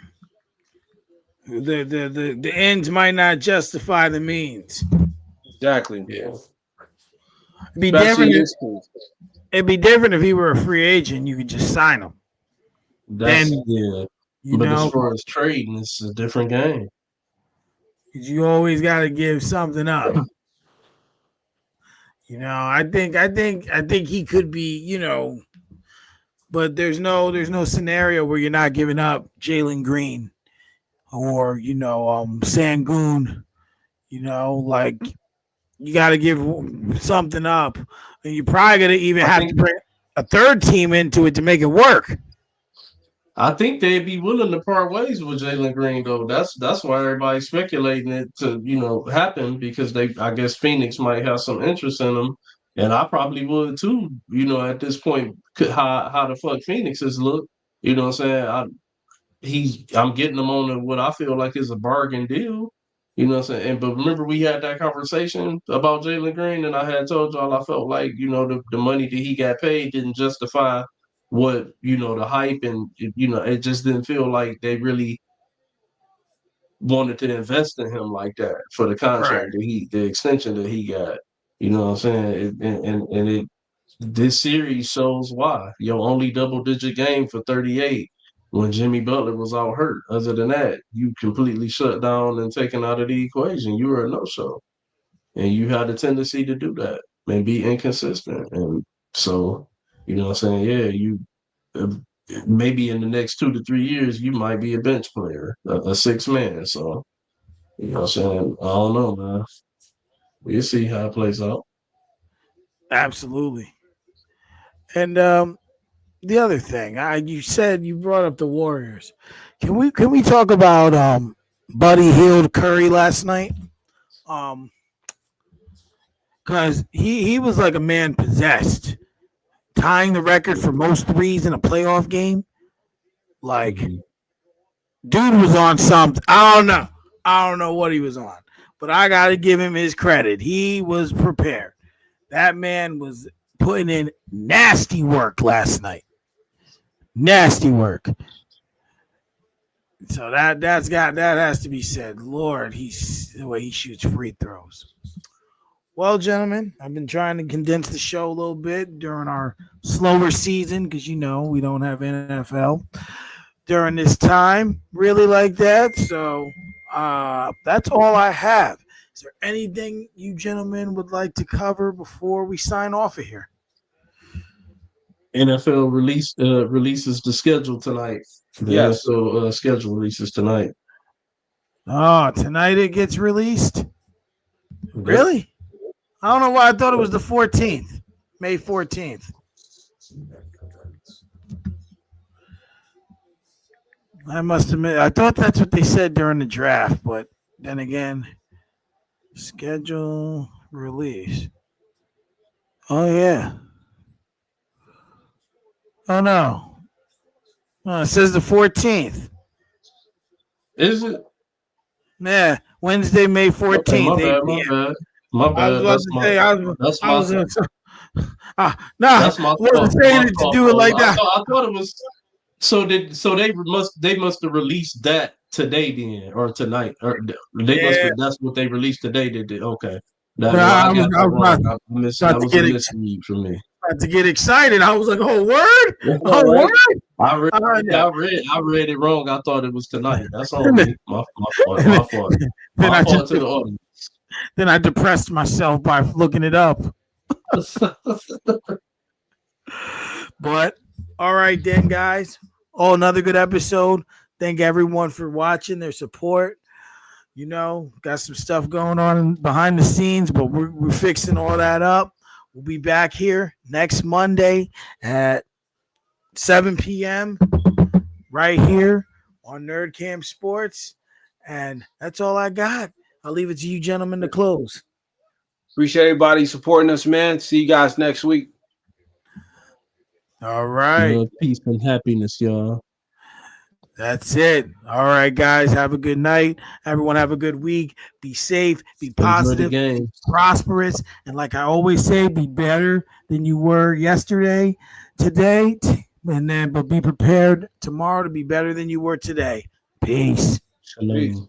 The ends might not justify the means. Exactly, Yeah, It'd be especially different. in this case. It'd be different if he were a free agent. You could just sign him. Then that's yeah. you But as know, far as trading, it's a different game. 'cause you always got to give something up. I think he could be. But there's no scenario where you're not giving up Jalen Green or Sangoon. Like you got to give something up, and you're probably gonna even I have to think bring a third team into it to make it work. I think they'd be willing to part ways with Jalen Green, though. That's why everybody's speculating it to happen because I guess Phoenix might have some interest in him, and I probably would too. At this point, how the fuck Phoenix is look. What I'm saying? I'm getting him on what I feel like is a bargain deal. What I'm saying? But remember we had that conversation about Jalen Green, and I had told y'all I felt like the money that he got paid didn't justify what the hype, and it just didn't feel like they really wanted to invest in him like that for the Right. contract the extension that he got. You know what I'm saying? This series shows why. Your only double digit game for 38 when Jimmy Butler was out hurt. Other than that, you completely shut down and taken out of the equation. You were a no show. And you had a tendency to do that and be inconsistent. And so, what I'm saying? Yeah, uh, maybe in the next 2 to 3 years, you might be a bench player, a six man. So, what I'm saying? I don't know, man. We'll see how it plays out. Absolutely. And the other thing, you said you brought up the Warriors. Can we talk about Buddy Hield Curry last night? Um, because he was like a man possessed, tying the record for most threes in a playoff game. Like Mhm. dude was on something. I don't know what he was on, but I got to give him his credit. He was prepared. That man was putting in nasty work last night. Nasty work. So that has to be said. Lord, he's the way he shoots free throws. Well, gentlemen, I've been trying to condense the show a little bit during our slower season because we don't have NFL during this time really like that. So that's all I have. Is there anything you gentlemen would like to cover before we sign off of here? NFL releases the schedule tonight. The Yes. NFL schedule releases tonight. Oh, tonight it gets released? Really? I don't know why I thought it was the 14th, May 14th. I must admit, I thought that's what they said during the draft, but then again, schedule release. Oh, yeah. Oh, no. Oh, it says the 14th. Is it? Yeah, Wednesday, May 14th, Okay, 8 my p.m. bad. My I was bad. about to say, That's I my was nah, I that's my wasn't fault. saying My it to fault, do it bro. like that. I thought it was they must have released that today then or tonight or they must Yeah, have that's what they released today. They did okay. That but well, I I was, got I that was about, wrong. about That to was a get misread from me. about to get excited. I was like, oh, word? All Oh, right. word? I read, Yeah. I read it wrong. I thought it was tonight. That's on me. My fault. And My fault. then My I just fault to the audience. then I depressed myself by looking it up. But all right then, guys. Oh, another good episode. Thank everyone for watching, their support. You know, got some stuff going on behind the scenes, but we're fixing all that up. We'll be back here next Monday at 7 p.m. right here on Nerdcamp Sports. And that's all I got. I'll leave it to you gentlemen to close. Appreciate everybody supporting us, man. See you guys next week. All right. Peace and happiness, y'all. That's it. All right, guys. Have a good night. Everyone have a good week. Be safe. Be Enjoy the positive. game. Prosperous. And like I always say, be better than you were yesterday, today, but be prepared tomorrow to be better than you were today. Peace. Shalom. Peace.